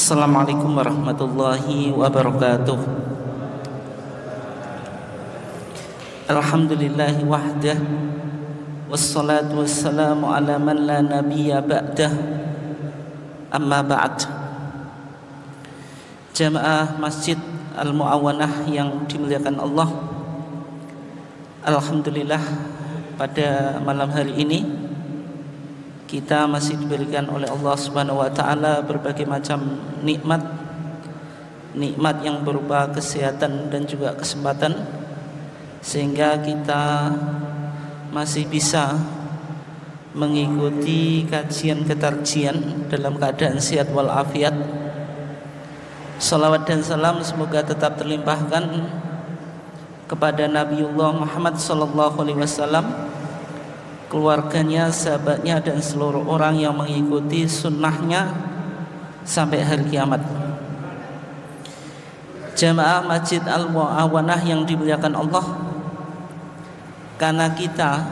Assalamualaikum warahmatullahi wabarakatuh. Alhamdulillahi wahdah, wassalatu wassalamu ala man la nabiyya ba'dah. Amma ba'd. Jamaah Masjid Al-Mu'awanah yang dimuliakan Allah, alhamdulillah pada malam hari ini kita masih diberikan oleh Allah Subhanahu wa taala berbagai macam nikmat yang berupa kesehatan dan juga kesempatan, sehingga kita masih bisa mengikuti kajian ketarjian dalam keadaan sehat walafiat. Salawat dan salam semoga tetap terlimpahkan kepada Nabiullah Muhammad sallallahu alaihi wasallam, keluarganya, sahabatnya, dan seluruh orang yang mengikuti sunnahnya sampai hari kiamat. Jamaah Masjid Al-Mu'awanah yang dimuliakan Allah, karena kita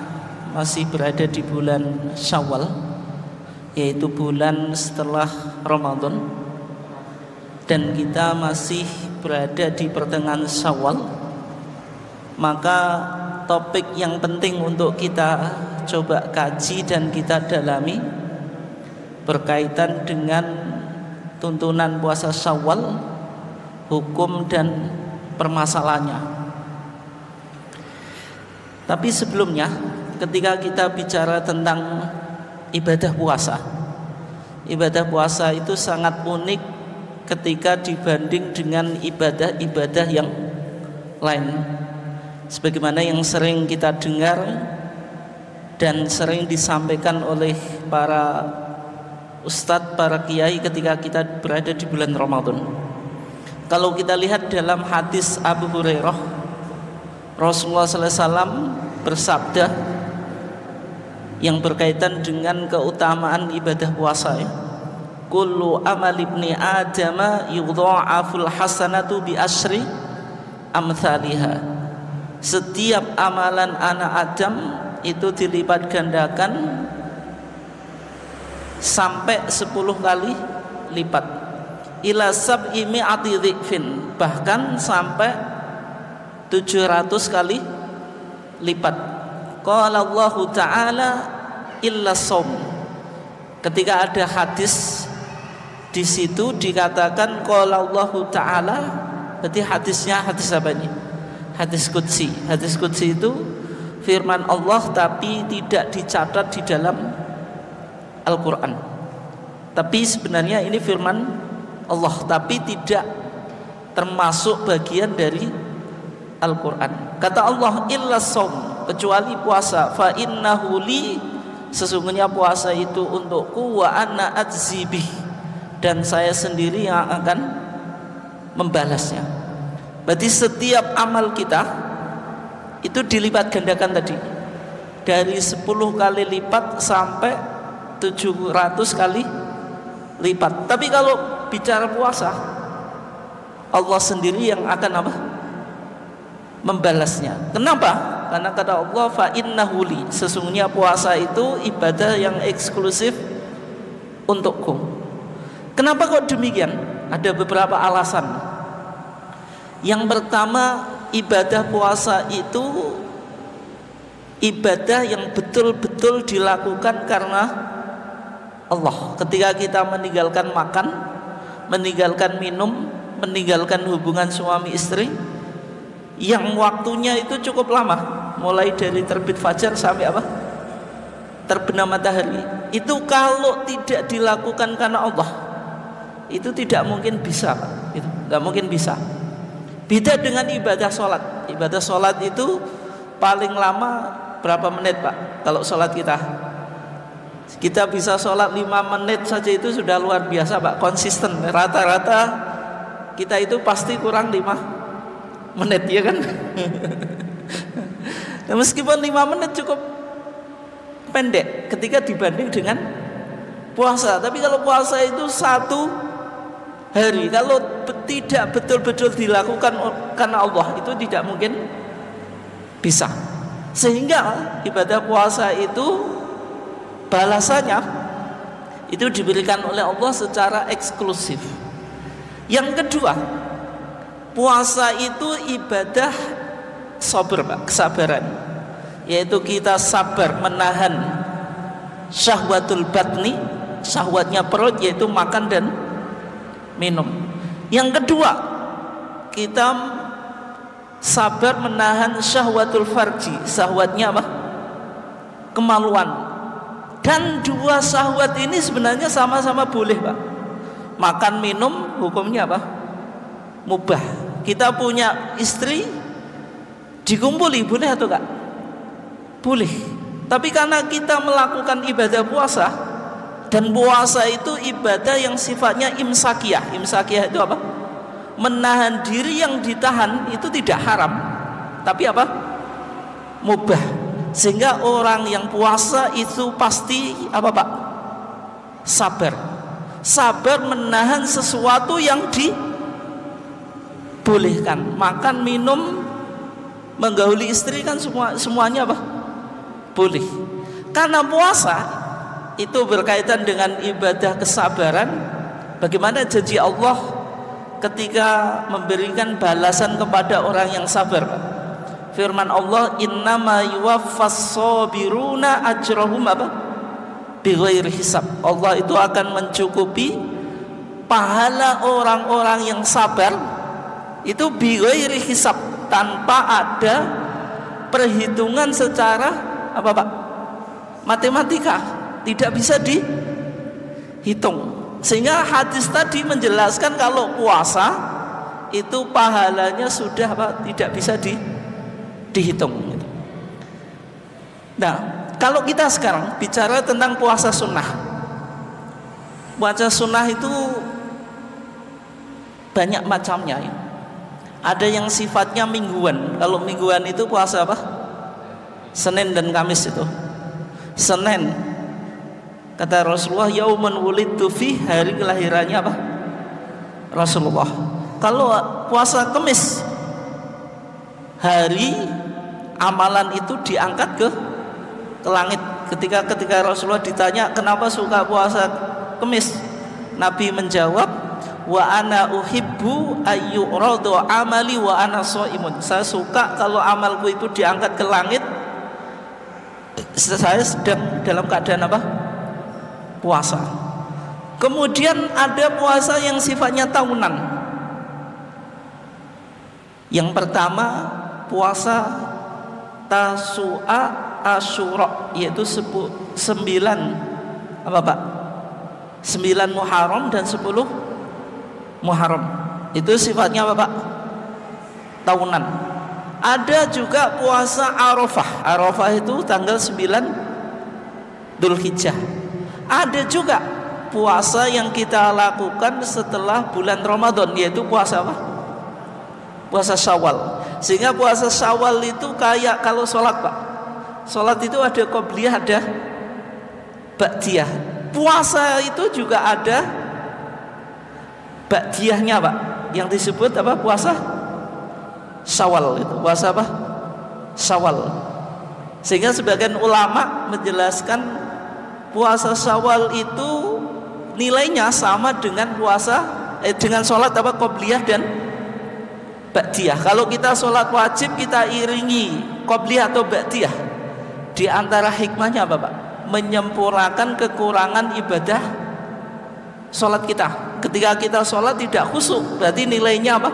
masih berada di bulan Syawal, yaitu bulan setelah Ramadan, dan kita masih berada di pertengahan Syawal, maka topik yang penting untuk kita coba kaji dan kita dalami berkaitan dengan tuntunan puasa Syawal, hukum dan permasalahannya. Tapi sebelumnya, ketika kita bicara tentang ibadah puasa itu sangat unik ketika dibanding dengan ibadah-ibadah yang lain. Sebagaimana yang sering kita dengar dan sering disampaikan oleh para ustadz, para kiai ketika kita berada di bulan Ramadan. Kalau kita lihat dalam hadis Abu Hurairah, Rasulullah SAW bersabda yang berkaitan dengan keutamaan ibadah puasa, kullu amal ibni adama yudha'aful hasanatu bi asyri amthaliha. Setiap amalan anak Adam itu dilipat gandakan sampai 10 kali lipat, ila sab'i mi'ati dhifin, bahkan sampai 700 kali lipat. Qala Allah Ta'ala illa shaum. Ketika ada hadis di situ dikatakan qala Allah Ta'ala, berarti hadisnya hadis apa ini? Hadis qudsi. Hadis qudsi itu firman Allah tapi tidak dicatat di dalam Al-Quran. Tapi sebenarnya ini firman Allah tapi tidak termasuk bagian dari Al-Quran. Kata Allah, illa shaum, kecuali puasa, fa innahu li, sesungguhnya puasa itu untukku, wa ana adzibih, dan saya sendiri yang akan membalasnya. Berarti setiap amal kita itu dilipat gandakan tadi, dari 10 kali lipat sampai 700 kali lipat. Tapi kalau bicara puasa, Allah sendiri yang akan apa? Membalasnya. Kenapa? Karena kata Allah, fa innahu li, sesungguhnya puasa itu ibadah yang eksklusif untukku. Kenapa kok demikian? Ada beberapa alasan. Yang pertama, ibadah puasa itu ibadah yang betul-betul dilakukan karena Allah. Ketika kita meninggalkan makan, meninggalkan minum, meninggalkan hubungan suami istri yang waktunya itu cukup lama, mulai dari terbit fajar sampai apa? Terbenam matahari. Itu kalau tidak dilakukan karena Allah, itu tidak mungkin bisa, Pak. Itu nggak mungkin bisa. Beda dengan ibadah sholat. Ibadah sholat itu paling lama berapa menit, Pak? Kalau sholat kita bisa sholat 5 menit saja itu sudah luar biasa, Pak. Konsisten. Rata-rata kita itu pasti kurang 5 menit, ya kan? Nah, meskipun 5 menit cukup pendek ketika dibanding dengan puasa. Tapi kalau puasa itu 1 hari, kalau tidak betul-betul dilakukan karena Allah, itu tidak mungkin bisa. Sehingga ibadah puasa itu balasannya itu diberikan oleh Allah secara eksklusif. Yang kedua, puasa itu ibadah sabar, Pak, kesabaran. Yaitu kita sabar menahan syahwatul batni, syahwatnya perut, yaitu makan dan minum. Yang kedua, kita sabar menahan syahwatul farji, syahwatnya apa? Kemaluan. Dan dua syahwat ini sebenarnya sama-sama boleh, Pak. Makan minum hukumnya apa? Mubah. Kita punya istri dikumpuli, boleh atau enggak? Boleh. Tapi karena kita melakukan ibadah puasa, dan puasa itu ibadah yang sifatnya imsakiyah. Imsakiyah itu apa? Menahan diri, yang ditahan itu tidak haram, tapi apa? Mubah. Sehingga orang yang puasa itu pasti apa, Pak? Sabar. Sabar menahan sesuatu yang dibolehkan. Makan, minum, menggauli istri kan semuanya apa? Boleh. Karena puasa itu berkaitan dengan ibadah kesabaran. Bagaimana janji Allah ketika memberikan balasan kepada orang yang sabar? Firman Allah, innama yuwaffas sabiruna ajrahum apa? Bighairi hisab. Allah itu akan mencukupi pahala orang-orang yang sabar itu bighairi hisab, tanpa ada perhitungan secara apa, Pak? Matematika, tidak bisa dihitung. Sehingga hadis tadi menjelaskan kalau puasa itu pahalanya sudah apa? Tidak bisa dihitung. Nah, kalau kita sekarang bicara tentang puasa sunnah, puasa sunnah itu banyak macamnya ya. Ada yang sifatnya mingguan. Kalau mingguan itu puasa apa? Senin dan Kamis itu. Senin, kata Rasulullah, yaumun wulidtu fi, hari kelahirannya apa? Rasulullah. Kalau puasa Kamis, hari amalan itu diangkat ke langit. Ketika Rasulullah ditanya kenapa suka puasa Kamis, Nabi menjawab, wa ana uhibbu ayyuradu amali wa ana shaimun. Saya suka kalau amalku itu diangkat ke langit, saya sedang dalam keadaan apa? Puasa. Kemudian ada puasa yang sifatnya tahunan. Yang pertama puasa Tasu'a Asyura, yaitu 9 apa, Pak? 9 Muharram dan 10 Muharram. Itu sifatnya apa, Pak? Tahunan. Ada juga puasa Arafah. Arafah itu tanggal 9 Dzulhijjah. Ada juga puasa yang kita lakukan setelah bulan Ramadan, yaitu puasa apa? Puasa Syawal. Sehingga puasa Syawal itu kayak kalau sholat, Pak. Sholat itu ada qobliyah, ada ba'diyah. Puasa itu juga ada ba'diyahnya, Pak. Yang disebut apa? Puasa Syawal itu. Puasa apa? Syawal. Sehingga sebagian ulama menjelaskan puasa Syawal itu nilainya sama dengan puasa dengan sholat apa? Qobliyah dan ba'diyah. Kalau kita sholat wajib kita iringi qobliyah atau ba'diyah, di antara hikmahnya apa, Pak? Menyempurnakan kekurangan ibadah sholat kita. Ketika kita sholat tidak khusyuk, berarti nilainya apa?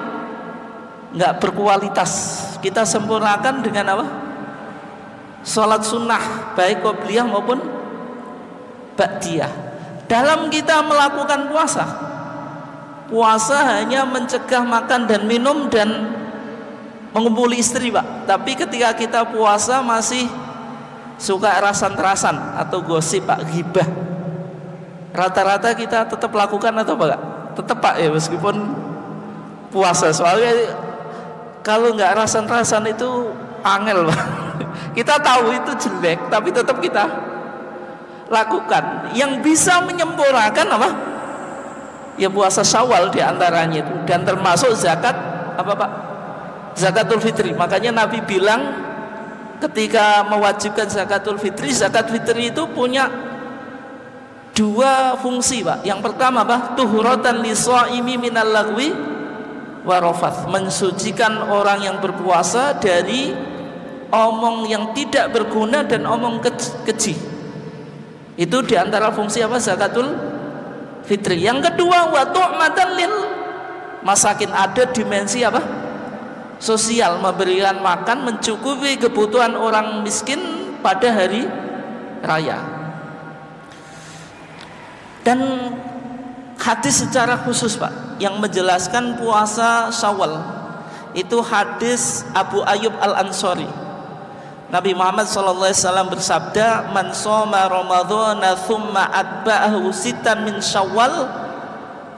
Nggak berkualitas. Kita sempurnakan dengan apa? Sholat sunnah, baik qobliyah maupun ba'diyah. Dalam kita melakukan puasa, puasa hanya mencegah makan dan minum dan mengumpuli istri, Pak. Tapi ketika kita puasa masih suka rasan-rasan atau gosip, Pak, ghibah, rata-rata kita tetap lakukan atau Pak? Tetap, Pak, ya, meskipun puasa. Soalnya kalau nggak rasan-rasan itu angel, Pak. Kita tahu itu jelek, tapi tetap kita lakukan. Yang bisa menyempurnakan apa? Ya puasa Syawal diantaranya itu, dan termasuk zakat apa, Pak? Zakatul fitri. Makanya Nabi bilang ketika mewajibkan zakatul fitri, zakat fitri itu punya dua fungsi, Pak. Yang pertama apa? Tuhuratan lis-shaimi minal lagwi wa rafath, mensucikan orang yang berpuasa dari omong yang tidak berguna dan omong keji. Itu diantara fungsi apa? Zakatul fitri. Yang kedua, wa tu'matan lil masakin, ada dimensi apa? Sosial, memberikan makan, mencukupi kebutuhan orang miskin pada hari raya. Dan hadis secara khusus, Pak, yang menjelaskan puasa Syawal itu hadis Abu Ayyub Al-Ansari. Nabi Muhammad SAW bersabda, man shoma ramadhana thumma atba'ahu sittan min Syawal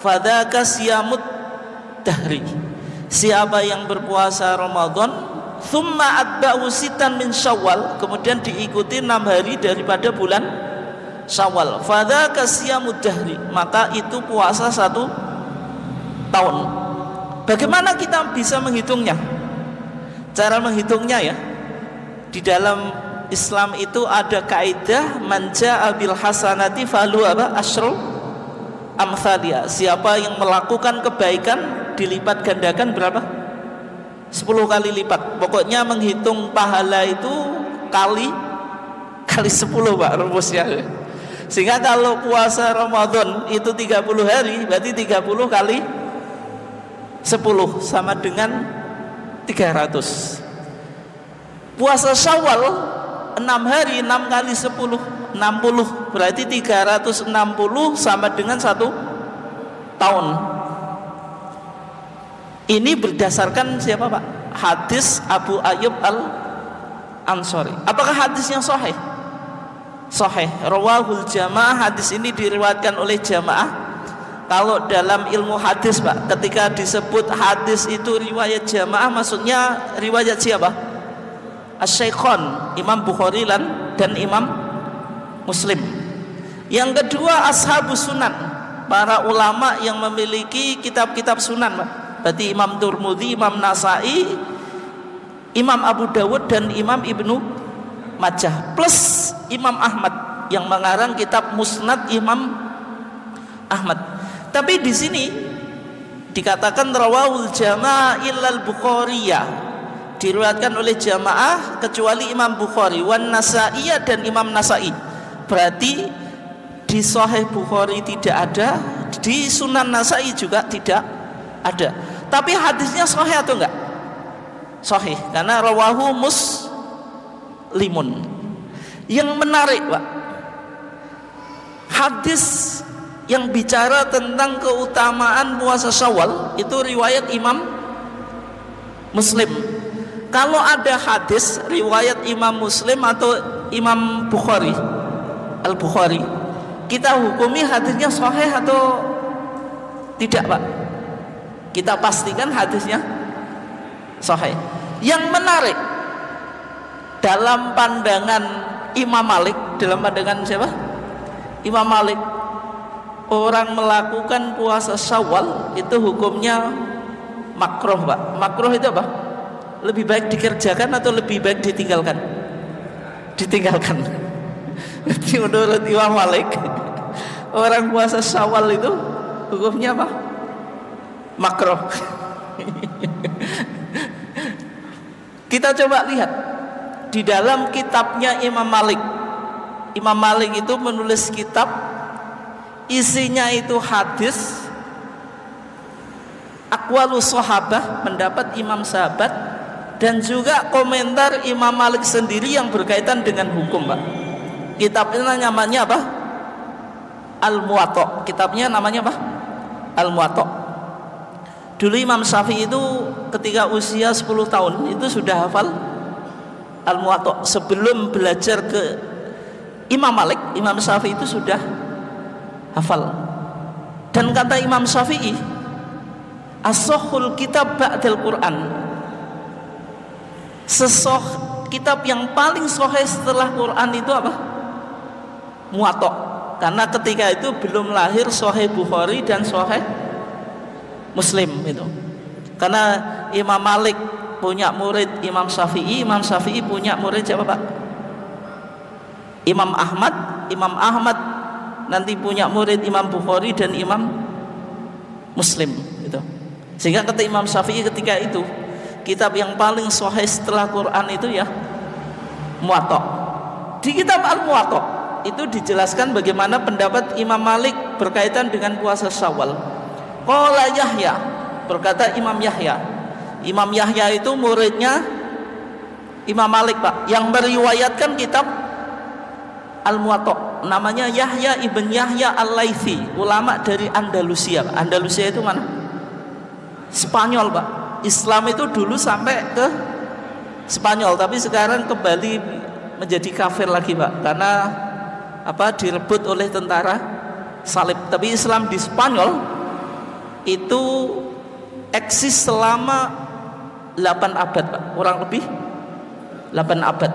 fadzaka siyamud dahri. Siapa yang berpuasa Ramadan thumma atba'ahu sittan min Syawal, kemudian diikuti 6 hari daripada bulan Syawal, fadzaka siyamud dahri, maka itu puasa 1 tahun. Bagaimana kita bisa menghitungnya? Cara menghitungnya ya, di dalam Islam itu ada kaidah man jaa bil hasanati falu apa? Asyru amsalia. Siapa yang melakukan kebaikan dilipat gandakan berapa? 10 kali lipat. Pokoknya menghitung pahala itu kali 10, Pak, rumusnya. Sehingga kalau puasa Ramadan itu 30 hari, berarti 30 kali 10 sama dengan 300. Puasa Syawal 6 hari, 6 kali 10 60, berarti 360 sama dengan 1 tahun. Ini berdasarkan siapa, Pak? Hadis Abu Ayyub Al-Ansari. Apakah hadisnya sahih? Sahih, rawahul jamaah. Hadis ini diriwayatkan oleh jamaah. Kalau dalam ilmu hadis, Pak, ketika disebut hadis itu riwayat jamaah, maksudnya riwayat siapa? Asy-Syaikhan, Imam Bukhari dan Imam Muslim. Yang kedua, ashabus sunan, para ulama yang memiliki kitab-kitab sunan, Pak. Berarti Imam Tirmidzi, Imam Nasai, Imam Abu Dawud dan Imam Ibnu Majah, plus Imam Ahmad yang mengarang kitab Musnad Imam Ahmad. Tapi di sini dikatakan rawahul jamaah illal Bukhariyah, diriwayatkan oleh jamaah kecuali Imam Bukhari, wan Nasaiyah dan Imam Nasai. Berarti di Sahih Bukhari tidak ada, di Sunan Nasai juga tidak ada. Tapi hadisnya sahih atau enggak? Sahih, karena rawahu Muslimun. Yang menarik, Pak, hadis yang bicara tentang keutamaan puasa Syawal itu riwayat Imam Muslim. Kalau ada hadis riwayat Imam Muslim atau Imam Bukhari, Al-Bukhari, kita hukumi hadisnya sahih atau tidak, Pak? Kita pastikan hadisnya sahih. Yang menarik, dalam pandangan Imam Malik, dalam pandangan siapa? Imam Malik, orang melakukan puasa Syawal itu hukumnya makruh, Pak. Makruh itu apa? Lebih baik dikerjakan atau lebih baik ditinggalkan? Ditinggalkan. Jadi menurut Imam Malik, orang puasa Syawal itu hukumnya apa? Makruh. Kita coba lihat di dalam kitabnya Imam Malik. Imam Malik itu menulis kitab, isinya itu hadis aqwalus sahabah, pendapat imam sahabat, dan juga komentar Imam Malik sendiri yang berkaitan dengan hukum, Pak. Kitabnya namanya apa? Al-Muwatta. Kitabnya namanya apa? Al-Muwatta. Dulu Imam Syafi'i itu ketika usia 10 tahun itu sudah hafal Al-Muwatta. Sebelum belajar ke Imam Malik, Imam Syafi'i itu sudah hafal. Dan kata Imam Syafi'i, as-sahhul kitab ba'dal Quran, kitab yang paling sahih setelah Quran itu apa? Muwatta. Karena ketika itu belum lahir Sahih Bukhari dan Sahih Muslim itu. Karena Imam Malik punya murid Imam Syafi'i, Imam Syafi'i punya murid siapa, Pak? Imam Ahmad. Imam Ahmad nanti punya murid Imam Bukhari dan Imam Muslim gitu. Sehingga kata Imam Syafi'i ketika itu, kitab yang paling sahih setelah Quran itu ya Muwatta. Di kitab Al-Muwatta itu dijelaskan bagaimana pendapat Imam Malik berkaitan dengan puasa Syawal. Qala Yahya, berkata Imam Yahya. Imam Yahya itu muridnya Imam Malik, Pak, yang meriwayatkan kitab Al-Muwatta. Namanya Yahya ibn Yahya Al-Laitsi, ulama dari Andalusia. Andalusia itu mana? Spanyol, Pak. Islam itu dulu sampai ke Spanyol, tapi sekarang kembali menjadi kafir lagi, Pak, karena direbut oleh tentara salib. Tapi Islam di Spanyol itu eksis selama 8 abad, Pak. Kurang lebih 8 abad.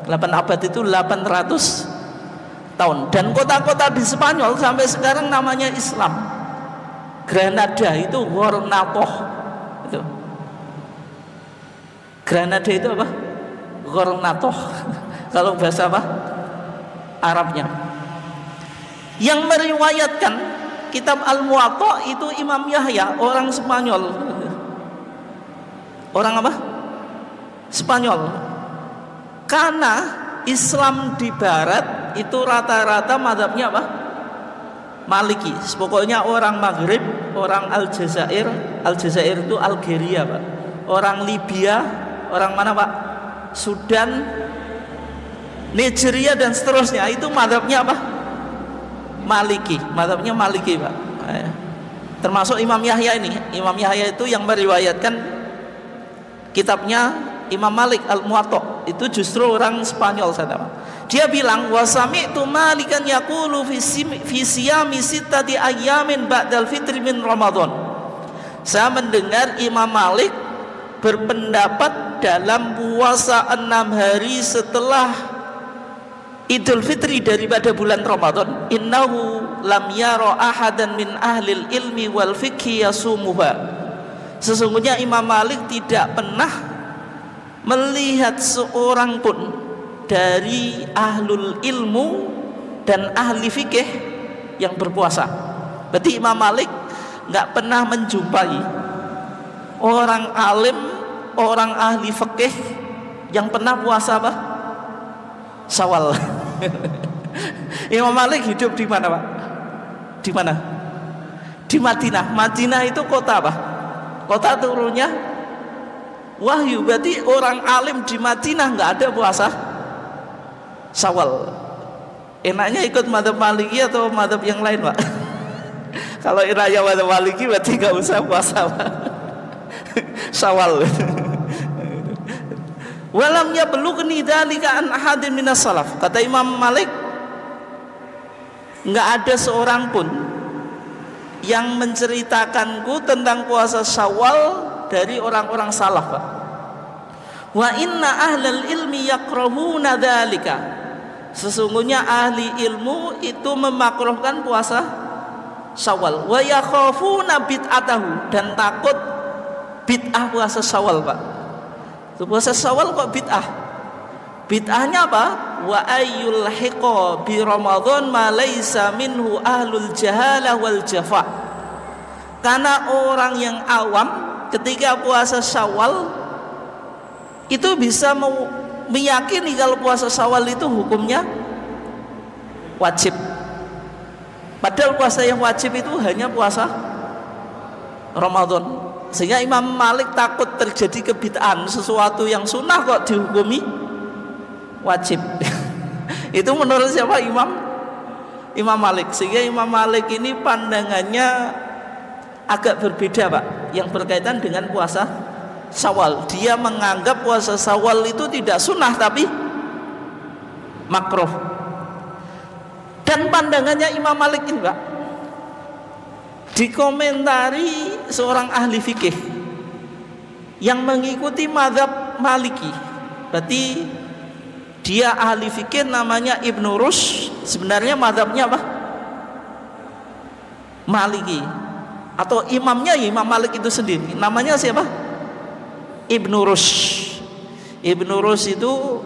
8 abad itu 800 tahun. Dan kota-kota di Spanyol sampai sekarang namanya Islam. Granada itu Gharnatoh itu. Granada itu apa? Gharnatoh. Kalau bahasa apa? Arabnya. Yang meriwayatkan kitab Al-Muwatta itu Imam Yahya, orang Spanyol. Orang apa? Spanyol. Karena Islam di barat itu rata-rata mazhabnya apa? Maliki. Pokoknya orang Maghrib, orang Aljazair. Aljazair itu Algeria, Pak. Orang Libya, orang mana, Pak? Sudan, Nigeria dan seterusnya, itu mazhabnya apa? Maliki. Mazhabnya Maliki, Pak. Termasuk Imam Yahya ini. Imam Yahya itu yang meriwayatkan kitabnya Imam Malik Al-Muwatta, itu justru orang Spanyol, saudara. Dia bilang, wa sami'tu Malikan yaqulu fi siyami sittati ayyamin ba'dal fitri min Ramadan. Saya mendengar Imam Malik berpendapat dalam puasa 6 hari setelah Idul Fitri daripada bulan Ramadan. Innahu lam yara ahadan min ahlil ilmi wal fiqhi yasumuha. Sesungguhnya Imam Malik tidak pernah melihat seorang pun dari ahlul ilmu dan ahli fikih yang berpuasa. Berarti Imam Malik nggak pernah menjumpai orang alim, orang ahli fikih yang pernah puasa apa? Syawal. Imam Malik hidup di mana, Pak? Di mana? Di Madinah. Madinah itu kota apa? Kota turunnya wahyu. Berarti orang alim di Madinah nggak ada puasa Syawal. Enaknya ikut mazhab Maliki atau mazhab yang lain, Pak? Kalau enaknya mazhab Maliki berarti nggak usah puasa, Pak. Syawal. Walam yablughni dzalika an ahadin minas salaf. Kata Imam Malik, nggak ada seorang pun yang menceritakanku tentang puasa Syawal dari orang-orang salaf, Pak. Wa inna ahlal ilmi yakrahuna dzalika. Sesungguhnya ahli ilmu itu memakruhkan puasa Syawal. Wa yakhafuna bid'atahu, dan takut bid'ah puasa Syawal, Pak. Puasa Syawal kok bid'ah? Bid'ahnya apa? Wa ayyul hiqa bi Ramadan ma laisa minhu ahlul jahalah wal jafa. Karena orang yang awam ketika puasa Syawal itu bisa meyakini kalau puasa Syawal itu hukumnya wajib. Padahal puasa yang wajib itu hanya puasa Ramadan. Sehingga Imam Malik takut terjadi kebid'ahan, sesuatu yang sunnah kok dihukumi wajib. Itu menurut siapa? Imam Malik. Sehingga Imam Malik ini pandangannya agak berbeda, Pak, yang berkaitan dengan puasa Syawal. Dia menganggap puasa Syawal itu tidak sunnah tapi makruh. Dan pandangannya Imam Malik ini, Pak, dikomentari seorang ahli fikih yang mengikuti mazhab Maliki. Berarti dia ahli fikih, namanya Ibnu Rushd. Sebenarnya mazhabnya apa? Maliki. Atau imamnya ya Imam Malik itu sendiri. Namanya siapa? Ibnu Rushd. Ibnu Rushd itu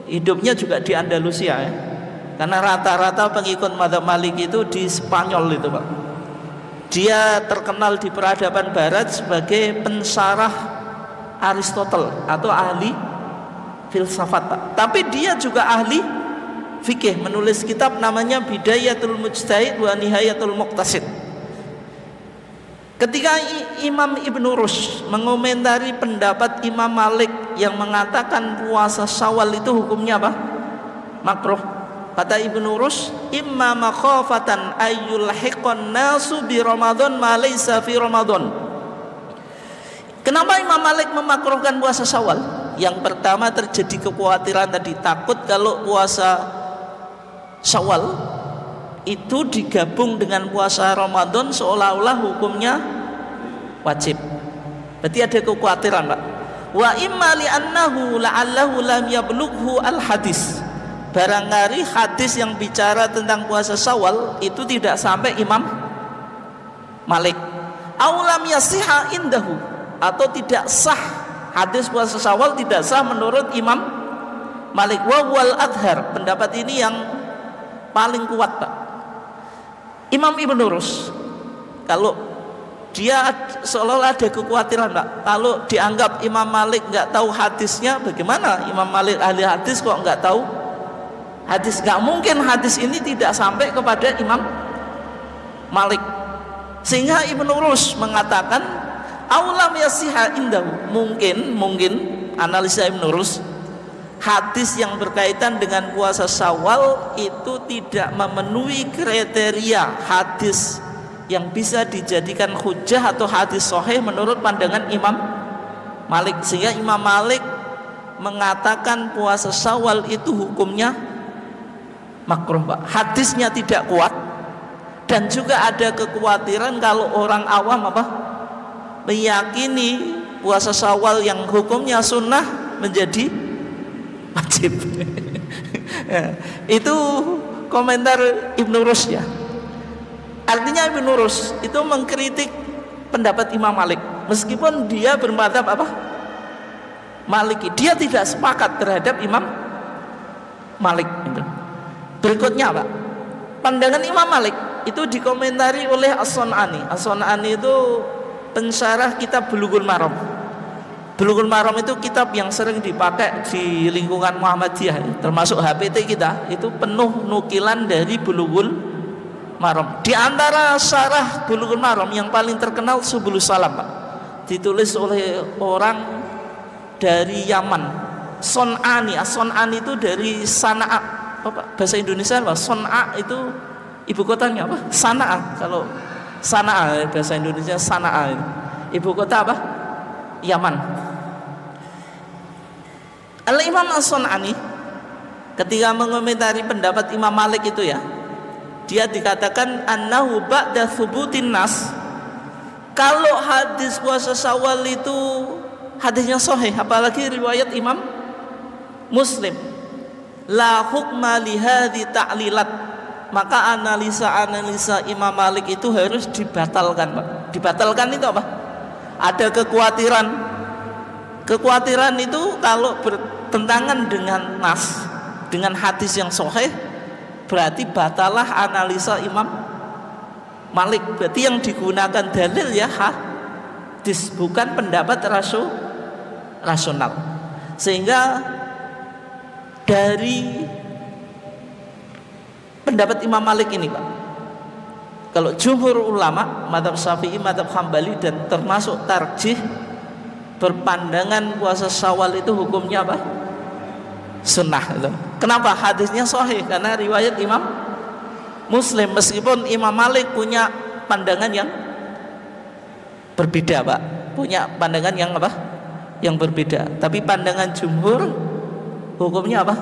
hidupnya juga di Andalusia, ya. Karena rata-rata pengikut mazhab Maliki itu di Spanyol itu, Pak. Dia terkenal di peradaban barat sebagai pensyarah Aristotle atau ahli filsafat, Pak. Tapi dia juga ahli fikih, menulis kitab namanya Bidayatul Mujtahid wa Nihayatul Muqtasid. Ketika Imam Ibnu Rushd mengomentari pendapat Imam Malik yang mengatakan puasa Syawal itu hukumnya apa? Makruh. Kata Ibnu Rushd, imma makhafatan ayyul hiqan nasu bi Ramadan ma laysa fi Ramadan. Kenapa Imam Malik memakruhkan puasa Syawal? Yang pertama, terjadi kekhawatiran tadi, takut kalau puasa Syawal itu digabung dengan puasa Ramadan seolah-olah hukumnya wajib. Berarti ada kekhawatiran, Pak. Wa imma li annahu la'allahu lam yablughu al hadis. Barangkali hadis yang bicara tentang puasa Syawal itu tidak sampai Imam Malik. Aw lam yasiha indahu, atau tidak sah, hadis puasa Syawal tidak sah menurut Imam Malik. Wa wal adhar, pendapat ini yang paling kuat, Pak. Imam Ibnu Rushd kalau dia seolah-olah ada kekhawatiran, Pak, kalau dianggap Imam Malik nggak tahu hadisnya, bagaimana Imam Malik ahli hadis kok nggak tahu hadis? Nggak mungkin hadis ini tidak sampai kepada Imam Malik. Sehingga Ibnu Rushd mengatakan aulam yasiha indahu, mungkin analisa Ibnu Rushd, hadis yang berkaitan dengan puasa Syawal itu tidak memenuhi kriteria hadis yang bisa dijadikan hujjah atau hadis sahih menurut pandangan Imam Malik. Sehingga Imam Malik mengatakan puasa Syawal itu hukumnya makruh, Pak. Hadisnya tidak kuat, dan juga ada kekhawatiran kalau orang awam meyakini puasa Syawal yang hukumnya sunnah menjadi wajib. Itu komentar Ibnu Rushd ya. Artinya Ibnu Rushd itu mengkritik pendapat Imam Malik, meskipun dia bermadzhab Maliki, dia tidak sepakat terhadap Imam Malik. Berikutnya, Pak, pandangan Imam Malik itu dikomentari oleh As-Sun'ani. As-Sun'ani itu pensyarah kitab Bulughul Maram. Bulughul Maram itu kitab yang sering dipakai di lingkungan Muhammadiyah, termasuk HPT kita itu penuh nukilan dari Bulughul Maram. Di antara syarah Bulughul Maram yang paling terkenal Subulus Salam, Pak, ditulis oleh orang dari Yaman, Sun'ani. As-Sun'ani itu dari Sana'a. Bahasa Indonesia apa? Son'a itu ibu kotanya apa? Sana'a. Kalau Sana'a bahasa Indonesia Sana'a. Ibu kota apa? Yaman. Al-Imam As-Sun'ani ketika mengomentari pendapat Imam Malik itu ya, dia dikatakan annahu ba'da thubutin nas, kalau hadis puasa Syawal itu hadisnya sahih, apalagi riwayat Imam Muslim, la hukma lihadhi ta'lilat, maka analisa Imam Malik itu harus dibatalkan, Pak. Dibatalkan itu apa? Ada kekhawatiran itu kalau bertentangan dengan nas, dengan hadis yang sahih, berarti batalah analisa Imam Malik. Berarti yang digunakan dalil ya hadis, bukan pendapat rasional. Sehingga dari pendapat Imam Malik ini, Pak, kalau jumhur ulama mazhab Syafi'i, mazhab Hambali, dan termasuk tarjih berpandangan puasa Syawal itu hukumnya apa? Sunnah. Kenapa? Hadisnya sahih, karena riwayat Imam Muslim. Meskipun Imam Malik punya pandangan yang berbeda, Pak, punya pandangan yang apa? Yang berbeda. Tapi pandangan jumhur hukumnya apa?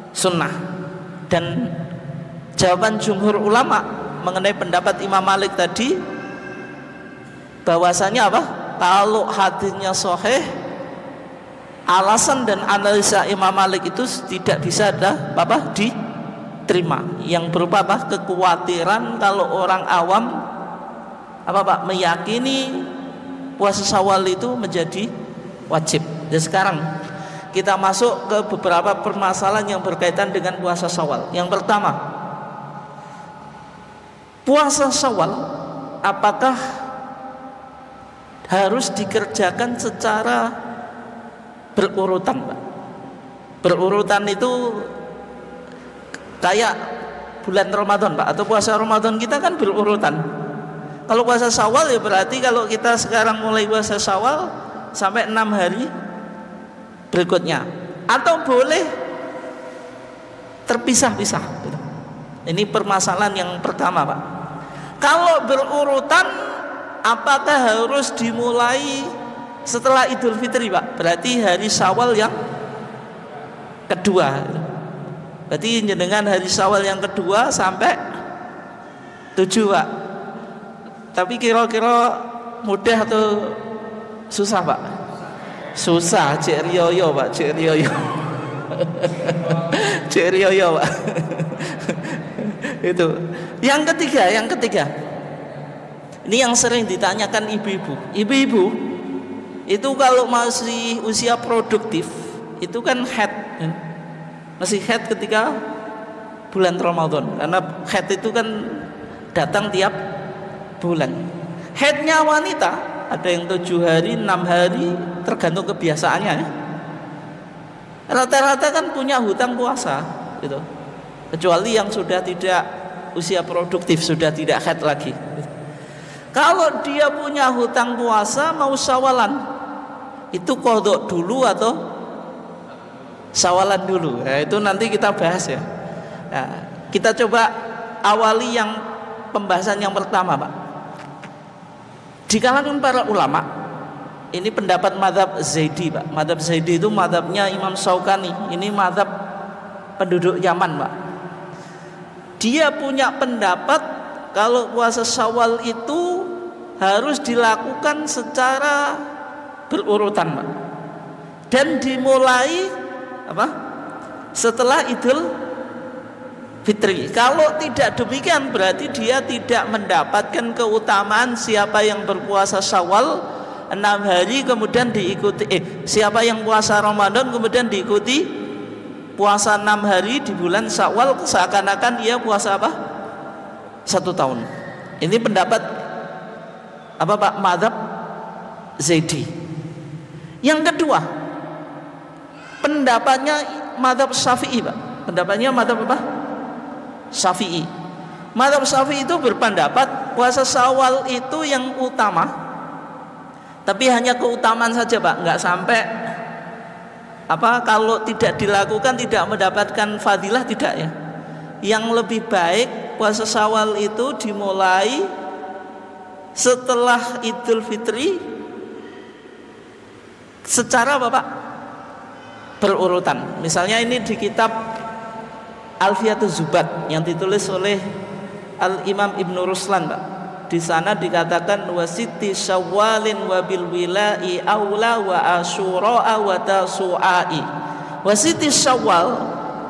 Sunnah. Dan jawaban jumhur ulama mengenai pendapat Imam Malik tadi, bahwasanya apa? Kalau hadisnya sahih, alasan dan analisa Imam Malik itu tidak bisa diterima, yang berupa apa? Kekhawatiran kalau orang awam Pak, meyakini puasa Syawal itu menjadi wajib. Dan sekarang kita masuk ke beberapa permasalahan yang berkaitan dengan puasa Syawal. Yang pertama, puasa Syawal apakah harus dikerjakan secara berurutan, Pak? Berurutan itu kayak bulan Ramadan, Pak, atau puasa Ramadan kita kan berurutan. Kalau puasa Syawal ya berarti kalau kita sekarang mulai puasa Syawal sampai 6 hari berikutnya, atau boleh terpisah-pisah. Ini permasalahan yang pertama, Pak. Kalau berurutan, apakah harus dimulai setelah Idul Fitri, Pak? Berarti hari Syawal yang kedua. Berarti dengan hari Syawal yang kedua sampai 7, Pak. Tapi kira-kira mudah atau susah, Pak? Susah, Cik Rioyo, Pak, Cik Rioyo. Cik Rioyo, Pak. Itu. Yang ketiga. Ini yang sering ditanyakan ibu-ibu. Ibu-ibu itu kalau masih usia produktif, itu kan haid, kan? Masih haid ketika bulan Ramadan. Karena haid itu kan datang tiap bulan. Haidnya wanita ada yang 7 hari, 6 hari, tergantung kebiasaannya, ya. Rata-rata kan punya hutang puasa gitu. Kecuali yang sudah tidak usia produktif, sudah tidak haid lagi. Kalau dia punya hutang puasa mau Syawalan, itu qadha dulu atau Syawalan dulu. Nah, itu nanti kita bahas, ya. Nah, kita coba awali yang pembahasan yang pertama, Pak. Di kalangan para ulama, ini pendapat mazhab Zaidi, Pak. Mazhab Zaidi itu mazhabnya Imam Syaukani. Ini mazhab penduduk Yaman, Pak. Dia punya pendapat kalau puasa Syawal itu harus dilakukan secara berurutan, Pak. Dan dimulai setelah Idul Fitri. Kalau tidak demikian berarti dia tidak mendapatkan keutamaan siapa yang berpuasa Syawal 6 hari kemudian diikuti siapa yang puasa Ramadan kemudian diikuti puasa 6 hari di bulan Syawal, seakan-akan dia puasa 1 tahun. Ini pendapat Pak? Mazhab Zaidi. Yang kedua, pendapatnya mazhab Syafi'i, Pak. Pendapatnya mazhab Syafi'i. Mazhab Syafi'i itu berpendapat puasa Syawal itu yang utama, tapi hanya keutamaan saja, Pak. Enggak sampai kalau tidak dilakukan tidak mendapatkan fadilah, tidak, ya. Yang lebih baik puasa Syawal itu dimulai setelah Idul Fitri secara Pak berurutan. Misalnya ini di kitab Alfiyatuz Zubat yang ditulis oleh Al-Imam Ibnu Ruslan, Pak. Di sana dikatakan wasiti Syawalin wa bil wila'i aula wa asyura wa tasu'ai. Wasiti Syawal,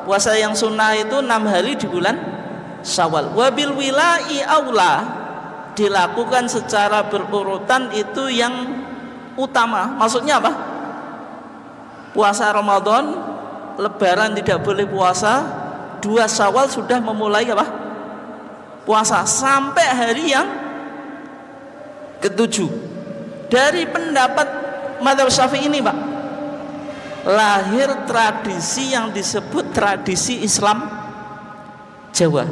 puasa yang sunnah itu 6 hari di bulan Syawal. Wa bil wila'i aula, dilakukan secara berurutan itu yang utama. Maksudnya apa? Puasa Ramadan, Lebaran tidak boleh puasa, 2 Syawal sudah memulai puasa sampai hari yang ke-7. Dari pendapat mazhab Syafi'i ini, Pak, lahir tradisi yang disebut tradisi Islam Jawa.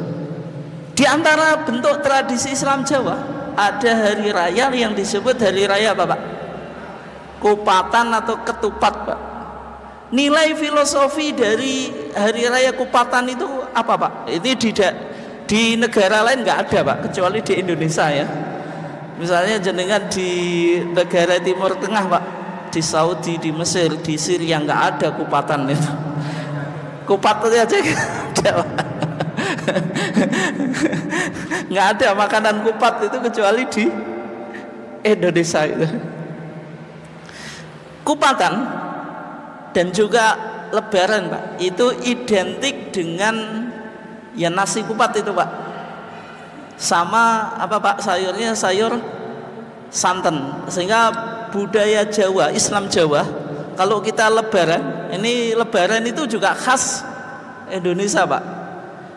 Di antara bentuk tradisi Islam Jawa ada hari raya yang disebut hari raya Pak? Kupatan atau ketupat, Pak. Nilai filosofi dari hari raya Kupatan itu apa, Pak? Ini di negara lain nggak ada, Pak, kecuali di Indonesia, ya. Misalnya jenengan di negara Timur Tengah, Pak, di Saudi, di Mesir, di Syria nggak ada Kupatan itu. Kupat aja nggak ada, Pak. Nggak ada makanan kupat itu kecuali di Indonesia itu. Kupatan dan juga Lebaran, Pak, itu identik dengan ya nasi kupat itu, Pak, sama apa, Pak, sayurnya sayur santan. Sehingga budaya Jawa, Islam Jawa, kalau kita Lebaran Ini Lebaran itu juga khas Indonesia, Pak.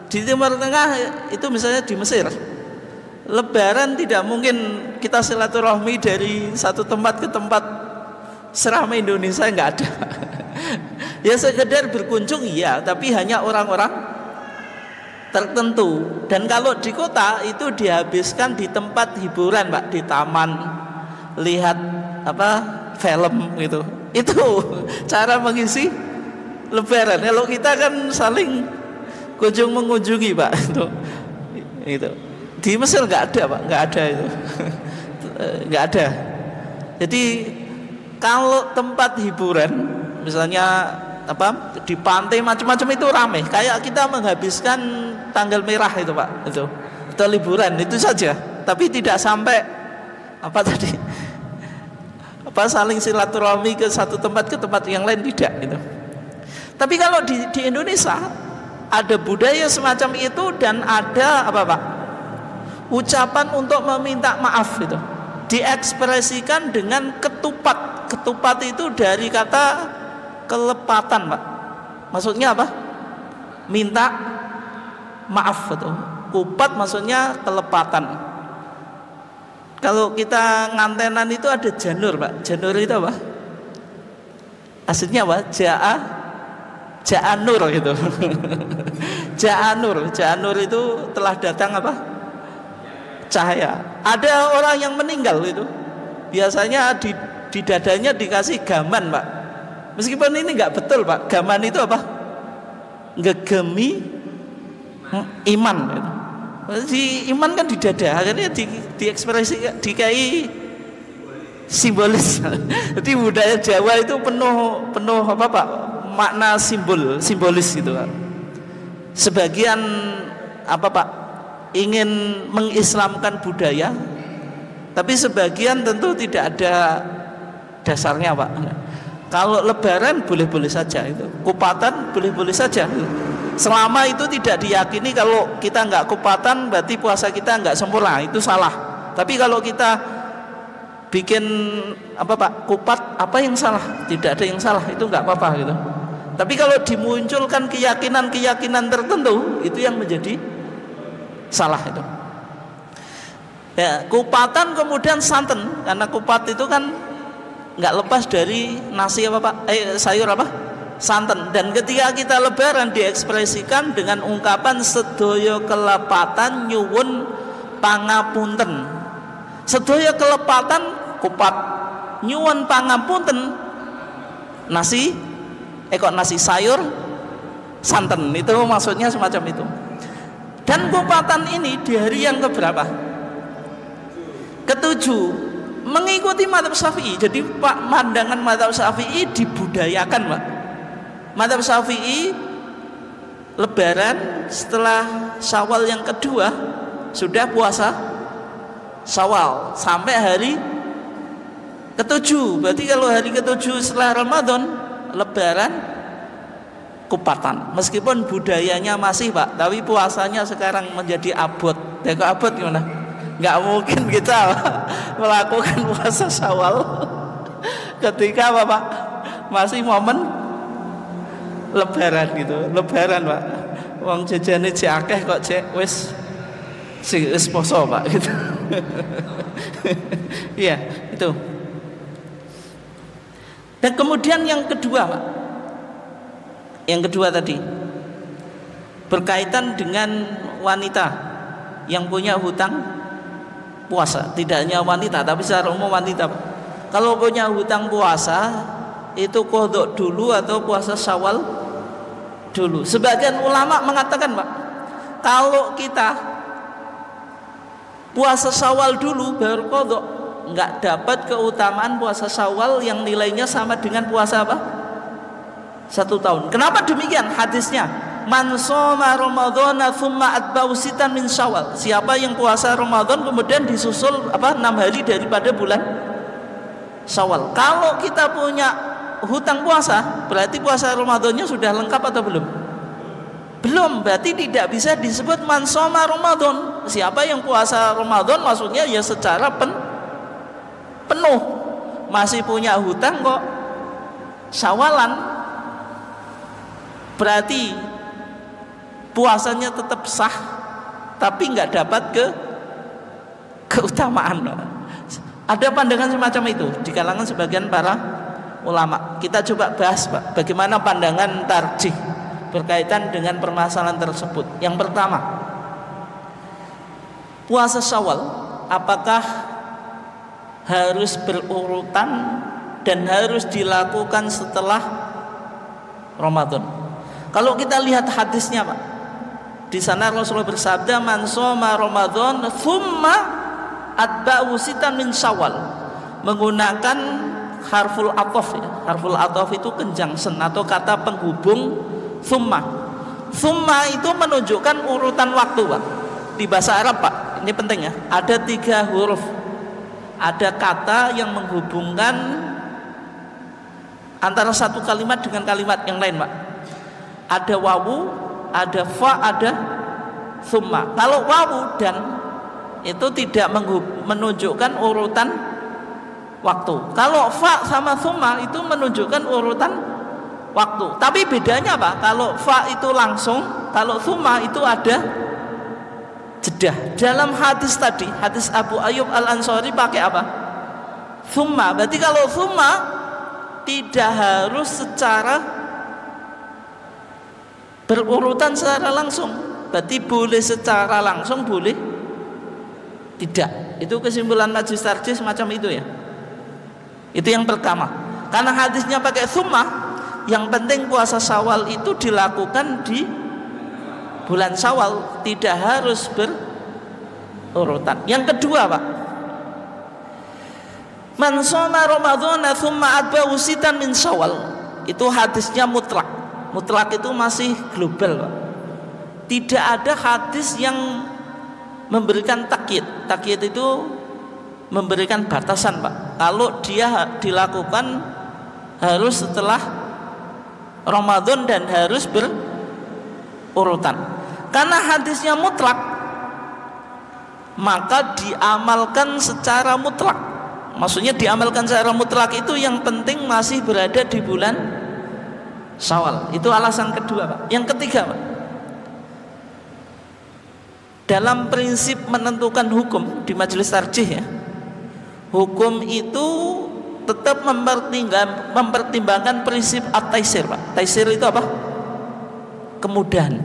Di Timur Tengah itu misalnya di Mesir, Lebaran tidak mungkin kita silaturahmi dari satu tempat ke tempat seramai Indonesia, nggak ada. Ya sekedar berkunjung iya, tapi hanya orang-orang tertentu. Dan kalau di kota itu dihabiskan di tempat hiburan, Pak, di taman, lihat film gitu. Itu cara mengisi Lebaran. Kalau kita kan saling kunjung mengunjungi, Pak. Itu di Mesir nggak ada, Pak, nggak ada itu. Nggak ada. Jadi kalau tempat hiburan misalnya di pantai macam-macam itu ramai, kayak kita menghabiskan tanggal merah itu, Pak, itu liburan itu saja, tapi tidak sampai saling silaturahmi ke satu tempat ke tempat yang lain, tidak gitu. Tapi kalau di Indonesia ada budaya semacam itu dan ada Pak, ucapan untuk meminta maaf itu diekspresikan dengan ketupat. Ketupat itu dari kata kelepatan, Pak. Maksudnya apa? Minta maaf itu. Kupat maksudnya kelepatan. Kalau kita ngantenan itu ada janur, Pak. Janur itu apa? Aslinya apa? Ja'anur gitu. Ja'anur itu telah datang apa? Cahaya. Ada orang yang meninggal itu, biasanya di dadanya dikasih gaman, Pak. Meskipun ini nggak betul, Pak. Gaman itu apa? Ngegemi iman gitu. Di iman kan di dada, akhirnya diekspresi, dikai simbolis. Jadi budaya Jawa itu penuh apa, Pak? Makna simbolis gitu, Pak. Sebagian Pak, ingin mengislamkan budaya, tapi sebagian tentu tidak ada dasarnya, Pak. Kalau Lebaran boleh-boleh saja itu, kupatan boleh-boleh saja. Selama itu tidak diyakini kalau kita nggak kupatan berarti puasa kita nggak sempurna, itu salah. Tapi kalau kita bikin Pak, kupat, apa yang salah? Tidak ada yang salah, itu nggak apa-apa gitu. Tapi kalau dimunculkan keyakinan tertentu, itu yang menjadi salah itu. Ya, kupatan kemudian santen, karena kupat itu kan nggak lepas dari nasi Pak? Sayur santen. Dan ketika kita Lebaran diekspresikan dengan ungkapan sedaya kelepatan nyuwun pangapunten. Sedaya kelepatan kupat, nyuwun pangapunten nasi sayur santen, itu maksudnya semacam itu. Dan kupatan ini di hari yang keberapa? Ketujuh, mengikuti mazhab Syafi'i. Jadi pandangan mazhab Syafi'i dibudayakan, Pak. Mazhab Syafi'i Lebaran setelah Syawal yang kedua sudah puasa Syawal sampai hari ketujuh. Berarti kalau hari ketujuh setelah Ramadan, Lebaran kupatan. Meskipun budayanya masih, Pak, tapi puasanya sekarang menjadi abot. Ya, kok abot gimana? Nggak mungkin kita melakukan puasa Syawal ketika Pak masih momen Lebaran gitu. Lebaran, Pak, wong jajane cek akeh kok cek wis poso, Pak, gitu. Iya, itu. Dan kemudian yang kedua, Pak, yang kedua tadi berkaitan dengan wanita yang punya hutang puasa. Tidak hanya wanita, tapi secara umum wanita, Pak. Kalau punya hutang puasa itu qodok dulu atau puasa Syawal dulu. Sebagian ulama mengatakan, Pak, kalau kita puasa Syawal dulu baru qodok, nggak dapat keutamaan puasa Syawal yang nilainya sama dengan puasa apa? 1 tahun. Kenapa demikian? Hadisnya, man shoma ramadhana tsumma atba'u sitan min Syawal. Siapa yang puasa Ramadan kemudian disusul 6 hari daripada bulan Syawal. Kalau kita punya hutang puasa, berarti puasa Ramadannya sudah lengkap atau belum? Belum, berarti tidak bisa disebut man shoma Ramadan. Siapa yang puasa Ramadan maksudnya ya secara penuh. Masih punya hutang kok Syawalan, berarti puasanya tetap sah, tapi nggak dapat keutamaan. Ada pandangan semacam itu di kalangan sebagian para ulama. Kita coba bahas, Pak, bagaimana pandangan tarjih berkaitan dengan permasalahan tersebut. Yang pertama, puasa Syawal apakah harus berurutan dan harus dilakukan setelah Ramadan? Kalau kita lihat hadisnya, Pak, di sana Rasulullah bersabda, "Man shoma Ramadan tsumma atba'u sitan min Syawal." Menggunakan harful athof ya. Harful athof itu conjunction atau kata penghubung tsumma. Tsumma itu menunjukkan urutan waktu, Pak. Di bahasa Arab, Pak, ini penting ya. Ada 3 huruf. Ada kata yang menghubungkan antara satu kalimat dengan kalimat yang lain, Pak. Ada wawu, ada fa, ada tsumma. Kalau wawu dan itu tidak menunjukkan urutan waktu. Kalau fa sama tsumma itu menunjukkan urutan waktu. Tapi bedanya apa? Kalau fa itu langsung, kalau tsumma itu ada jeda. Dalam hadis tadi, hadis Abu Ayyub Al-Ansari pakai apa? Tsumma. Berarti kalau tsumma tidak harus secara berurutan secara langsung. Berarti boleh secara langsung, boleh tidak. Itu kesimpulan majelis tarjih semacam itu ya. Itu yang pertama. Karena hadisnya pakai tsumma, yang penting puasa Syawal itu dilakukan di bulan Syawal, tidak harus berurutan. Yang kedua, Pak, man shoma Ramadhana tsumma atba'u sitan min Syawal, itu hadisnya mutlak. Mutlak itu masih global, Pak. Tidak ada hadis yang memberikan takyid. Takyid itu memberikan batasan, Pak. Kalau dia dilakukan harus setelah Ramadan dan harus berurutan. Karena hadisnya mutlak, maka diamalkan secara mutlak. Maksudnya diamalkan secara mutlak itu yang penting masih berada di bulan Syawal. Itu alasan kedua, Pak. Yang ketiga, Pak, dalam prinsip menentukan hukum di majelis tarjih ya, hukum itu tetap mempertimbangkan prinsip at-taisir, Pak. Taisir itu apa? Kemudahan.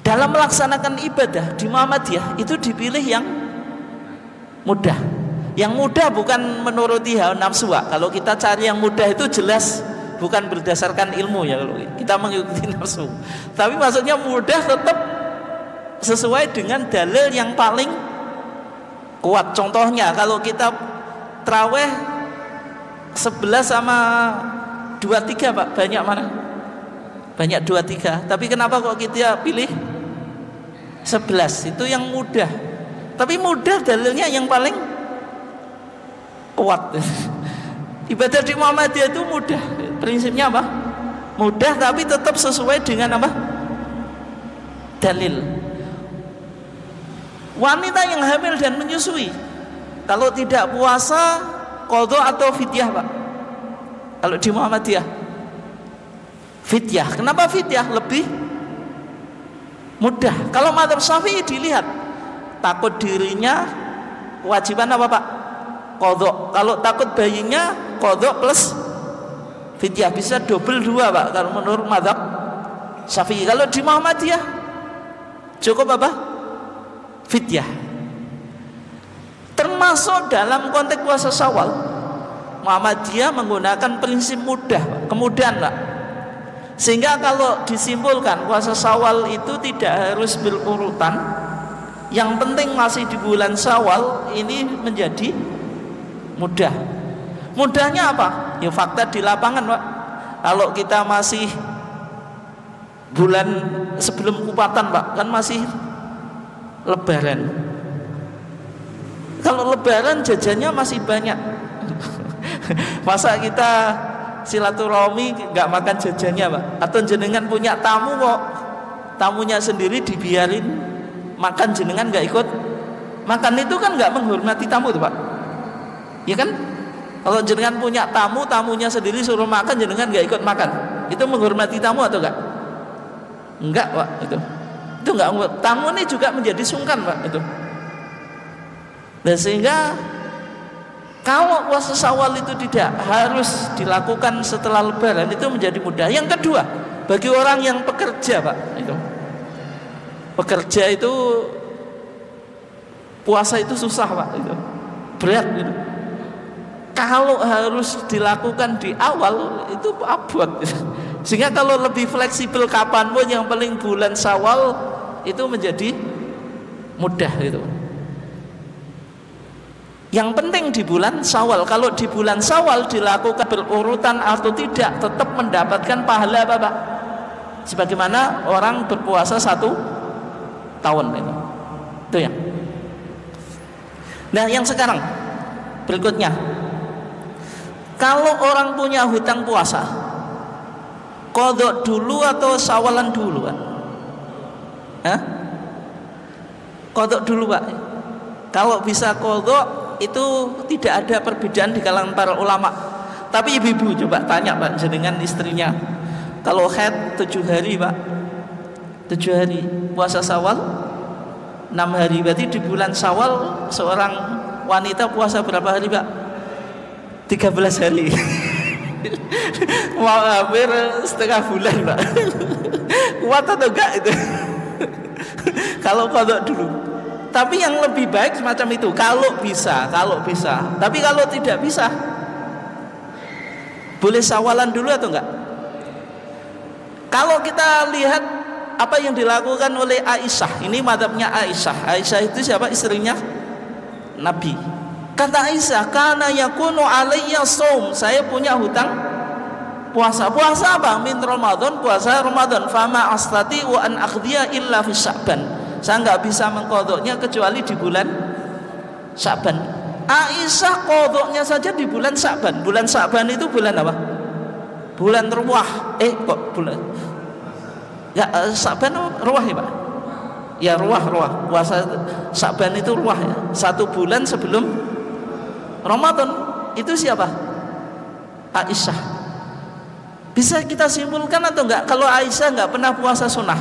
Dalam melaksanakan ibadah di Muhammadiyah itu dipilih yang mudah. Yang mudah bukan menuruti hawa nafsu. Kalau kita cari yang mudah itu jelas bukan berdasarkan ilmu ya, kalau kita mengikuti nafsu. Tapi maksudnya mudah tetap sesuai dengan dalil yang paling kuat. Contohnya kalau kita traweh 11 sama 23, Pak, banyak mana? Banyak 23. Tapi kenapa kok kita pilih 11? Itu yang mudah. Tapi mudah dalilnya yang paling kuat. Ibadah di Muhammadiyah itu mudah. Prinsipnya apa? Mudah tapi tetap sesuai dengan apa? Dalil. Wanita yang hamil dan menyusui, kalau tidak puasa qadha atau fidyah, Pak. Kalau di Muhammadiyah fidyah. Kenapa fidyah? Lebih mudah. Kalau mazhab Syafi'i dilihat takut dirinya, kewajiban apa, Pak? Qadha. Kalau takut bayinya, qadha plus fidyah, bisa double 2, Pak, kalau menurut mazhab Syafi'i. Kalau di Muhammadiyah cukup apa? Fidyah. Termasuk dalam konteks puasa Syawal, Muhammadiyah menggunakan prinsip mudah, kemudahan, Pak. Sehingga kalau disimpulkan puasa Syawal itu tidak harus berurutan, yang penting masih di bulan Syawal ini menjadi mudah. Mudahnya apa? Ya fakta di lapangan, Pak. Kalau kita masih bulan sebelum kupatan, Pak, kan masih Lebaran. Kalau Lebaran jajannya masih banyak. Masa kita silaturahmi nggak makan jajannya, Pak? Atau jenengan punya tamu kok tamunya sendiri dibiarin makan, jenengan nggak ikut makan? Itu kan nggak menghormati tamu tuh, Pak. Ya kan? Kalau jenengan punya tamu, tamunya sendiri suruh makan, jenengan nggak ikut makan, Itu menghormati tamu atau enggak? Enggak, Pak, itu enggak. Tamu ini juga menjadi sungkan, Pak, itu. Dan sehingga kalau puasa Syawal itu tidak harus dilakukan setelah Lebaran, itu menjadi mudah. Yang kedua, bagi orang yang pekerja, Pak, itu pekerja itu puasa itu susah, Pak, itu berat gitu. Kalau harus dilakukan di awal itu abot gitu. Sehingga kalau lebih fleksibel kapanpun, yang paling bulan Syawal itu menjadi mudah gitu. Yang penting di bulan Syawal. Kalau di bulan Syawal dilakukan berurutan atau tidak, tetap mendapatkan pahala apa, Pak? Sebagaimana orang berpuasa 1 tahun itu. Itu ya. Nah, yang sekarang berikutnya, kalau orang punya hutang puasa, qadha dulu atau Syawalan dulu, Pak? Hah? Qadha dulu, Pak. Kalau bisa qadha itu tidak ada perbedaan di kalangan para ulama. Tapi ibu-ibu coba tanya, Pak, jenengan istrinya, kalau haid 7 hari, Pak, 7 hari puasa Syawal 6 hari, berarti di bulan Syawal seorang wanita puasa berapa hari, Pak? 13 hari. Mau hampir setengah bulan, Pak. Kuat atau enggak itu? Kalau qadha dulu. Tapi yang lebih baik semacam itu, kalau bisa. Tapi kalau tidak bisa, boleh Syawalan dulu atau enggak? Kalau kita lihat apa yang dilakukan oleh Aisyah, ini madhabnya Aisyah. Aisyah itu siapa? Istrinya Nabi. Kata Aisyah, kana yakunu alayya shaum, saya punya hutang puasa. Puasa apa? Min Ramadan, puasa Ramadan. Fama astati wa an aqdiya illa fi Sya'ban. Saya enggak bisa mengqadhanya kecuali di bulan Sya'ban. Aisyah qadhanya saja di bulan Sya'ban. Bulan Sya'ban itu bulan apa? Bulan Ruwah. Kok bulan? Ya, Sya'ban Ruwah ya, Pak? Ya, Ruwah. Puasa Sya'ban itu Ruwah ya. 1 bulan sebelum Ramadan. Itu siapa? Aisyah. Bisa kita simpulkan atau enggak kalau Aisyah enggak pernah puasa sunnah?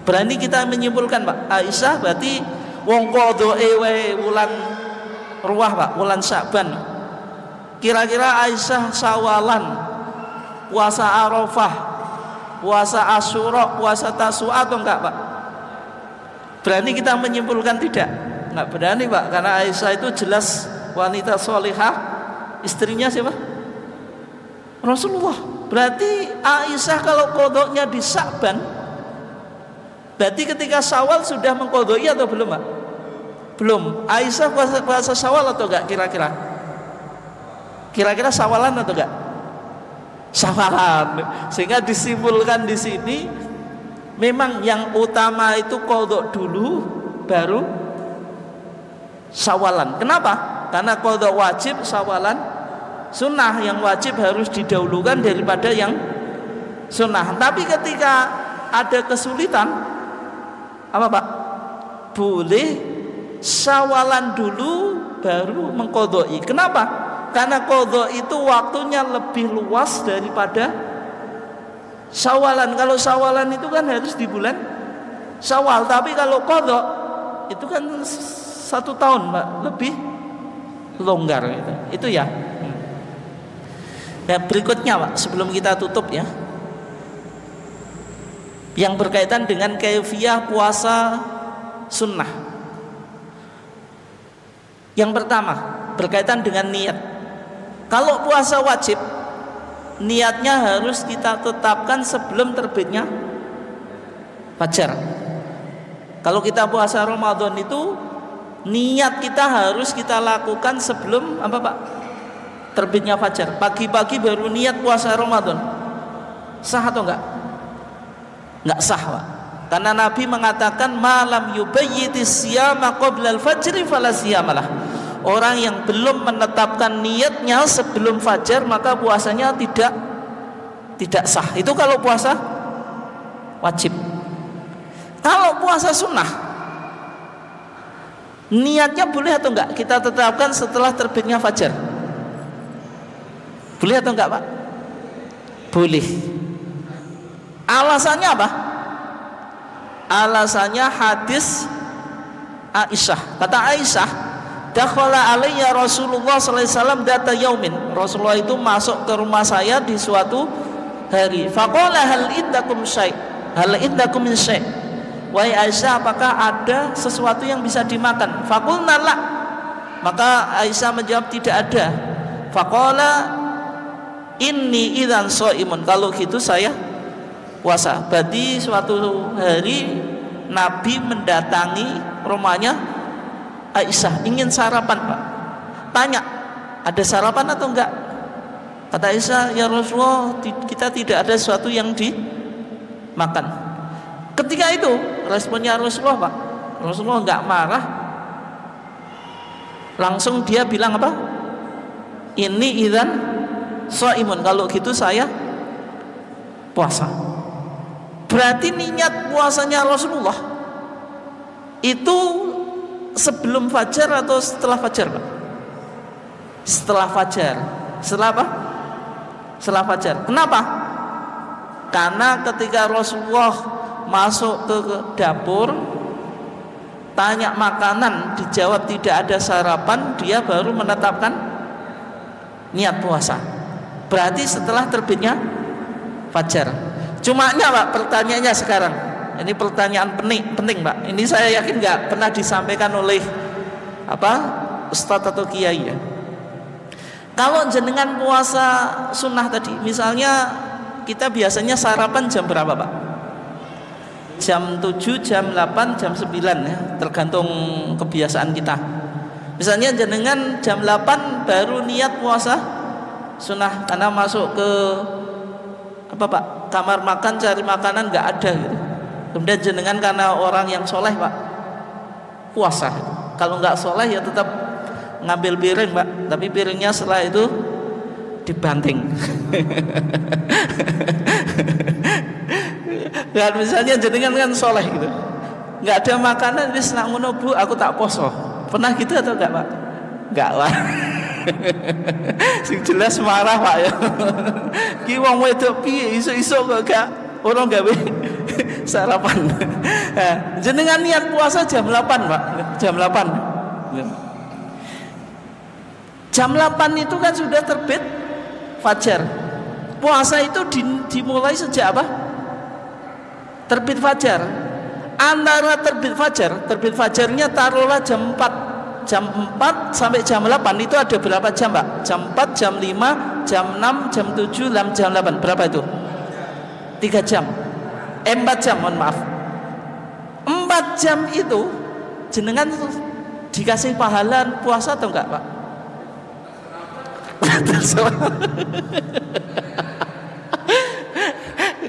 Berani kita menyimpulkan, Pak? Aisyah berarti wong qadhae wae wulan Ruwah, Pak, wulan Sya'ban. Kira-kira Aisyah Syawalan, puasa Arafah, puasa Asyura, puasa Tasu'a atau enggak, Pak? Berani kita menyimpulkan tidak? Enggak berani, Pak, karena Aisyah itu jelas wanita solihah, istrinya siapa? Rasulullah. Berarti Aisyah kalau qadhanya di Sya'ban, berarti ketika Syawal sudah mengqadhai atau belum, Pak? Belum. Aisyah puasa Syawal atau enggak kira-kira? Kira-kira Syawalan atau enggak? Syawalan. Sehingga disimpulkan di sini memang yang utama itu qadha dulu baru Syawalan. Kenapa? Karena qadha wajib, Syawalan sunnah. Yang wajib harus didahulukan daripada yang sunnah. Tapi ketika ada kesulitan, apa, Pak? Boleh Syawalan dulu baru mengqadhai. Kenapa? Karena qadha itu waktunya lebih luas daripada Syawalan. Kalau Syawalan itu kan harus di bulan Syawal, tapi kalau qadha itu kan 1 tahun, Pak, lebih longgar gitu. Itu ya. Nah, berikutnya, Pak, sebelum kita tutup ya, yang berkaitan dengan kaifiyah puasa sunnah. Yang pertama berkaitan dengan niat. Kalau puasa wajib, niatnya harus kita tetapkan sebelum terbitnya fajar. Kalau kita puasa Ramadan itu niat kita harus kita lakukan sebelum apa, Pak? Terbitnya fajar. Pagi-pagi baru niat puasa Ramadan. Sah atau enggak? Enggak sah, Pak. Karena Nabi mengatakan malam yubayyitis siyama qabla al-fajri fala siyamalah. Orang yang belum menetapkan niatnya sebelum fajar maka puasanya tidak sah. Itu kalau puasa wajib. Kalau puasa sunnah, niatnya boleh atau enggak kita tetapkan setelah terbitnya fajar? Boleh atau enggak, Pak? Boleh. Alasannya apa? Alasannya hadis Aisyah. Kata Aisyah, dakhala alayya Rasulullah sallallahu alaihi wasallam data yaumin. Rasulullah itu masuk ke rumah saya di suatu hari. Faqala hal indakum syai'? Hal indakum min syai'? Wahai Aisyah, apakah ada sesuatu yang bisa dimakan? Faqulna la. Maka Aisyah menjawab tidak ada. Faqala inni idzan shaimun. Kalau gitu saya puasa. Berarti suatu hari Nabi mendatangi rumahnya Aisyah, ingin sarapan, Pak. Tanya, ada sarapan atau enggak? Kata Aisyah, ya Rasulullah, kita tidak ada sesuatu yang dimakan. Ketika itu responnya Rasulullah, Pak, Rasulullah enggak marah. Langsung dia bilang apa? Ini idzan shaimun. Kalau gitu saya puasa. Berarti niat puasanya Rasulullah itu sebelum fajar atau setelah fajar, Pak? Setelah fajar. Setelah apa? Setelah fajar. Kenapa? Karena ketika Rasulullah masuk ke dapur, tanya makanan, dijawab tidak ada sarapan, dia baru menetapkan niat puasa. Berarti setelah terbitnya fajar. Cumanya, Pak, pertanyaannya sekarang, ini pertanyaan penting, Pak. Ini saya yakin nggak pernah disampaikan oleh ustadz atau kiai ya. Kalau jenengan puasa sunnah tadi, misalnya kita biasanya sarapan jam berapa, Pak? Jam 7, jam 8, jam 9 ya, tergantung kebiasaan kita. Misalnya jenengan jam 8 baru niat puasa sunnah karena masuk ke Pak, kamar makan cari makanan nggak ada gitu. Kemudian jenengan karena orang yang soleh, Pak, puasa. Kalau nggak soleh ya tetap ngambil piring, Pak, tapi piringnya setelah itu dibanting. Dan misalnya jenengan kan soleh gitu, nggak ada makanan, wis nak ngono Bu, aku tak poso. Pernah gitu atau enggak, Pak? Enggak lah. Sing jelas marah, Pak ya. Ki wong wedok piye iso-iso kok gak orang gawe sarapan. Nah, jenengan niat puasa jam 8, Pak. Jam 8. Jam 8 itu kan sudah terbit fajar. Puasa itu dimulai sejak apa? Terbit fajar. Antara terbit fajarnya taruhlah jam 4. Jam 4 sampai jam 8 itu ada berapa jam, Pak? Jam 4, jam 5, jam 6, jam 7, jam 8. Berapa itu? 3 jam. 4 jam, mohon maaf. 4 jam itu jenengan dikasih pahala puasa atau enggak, Pak?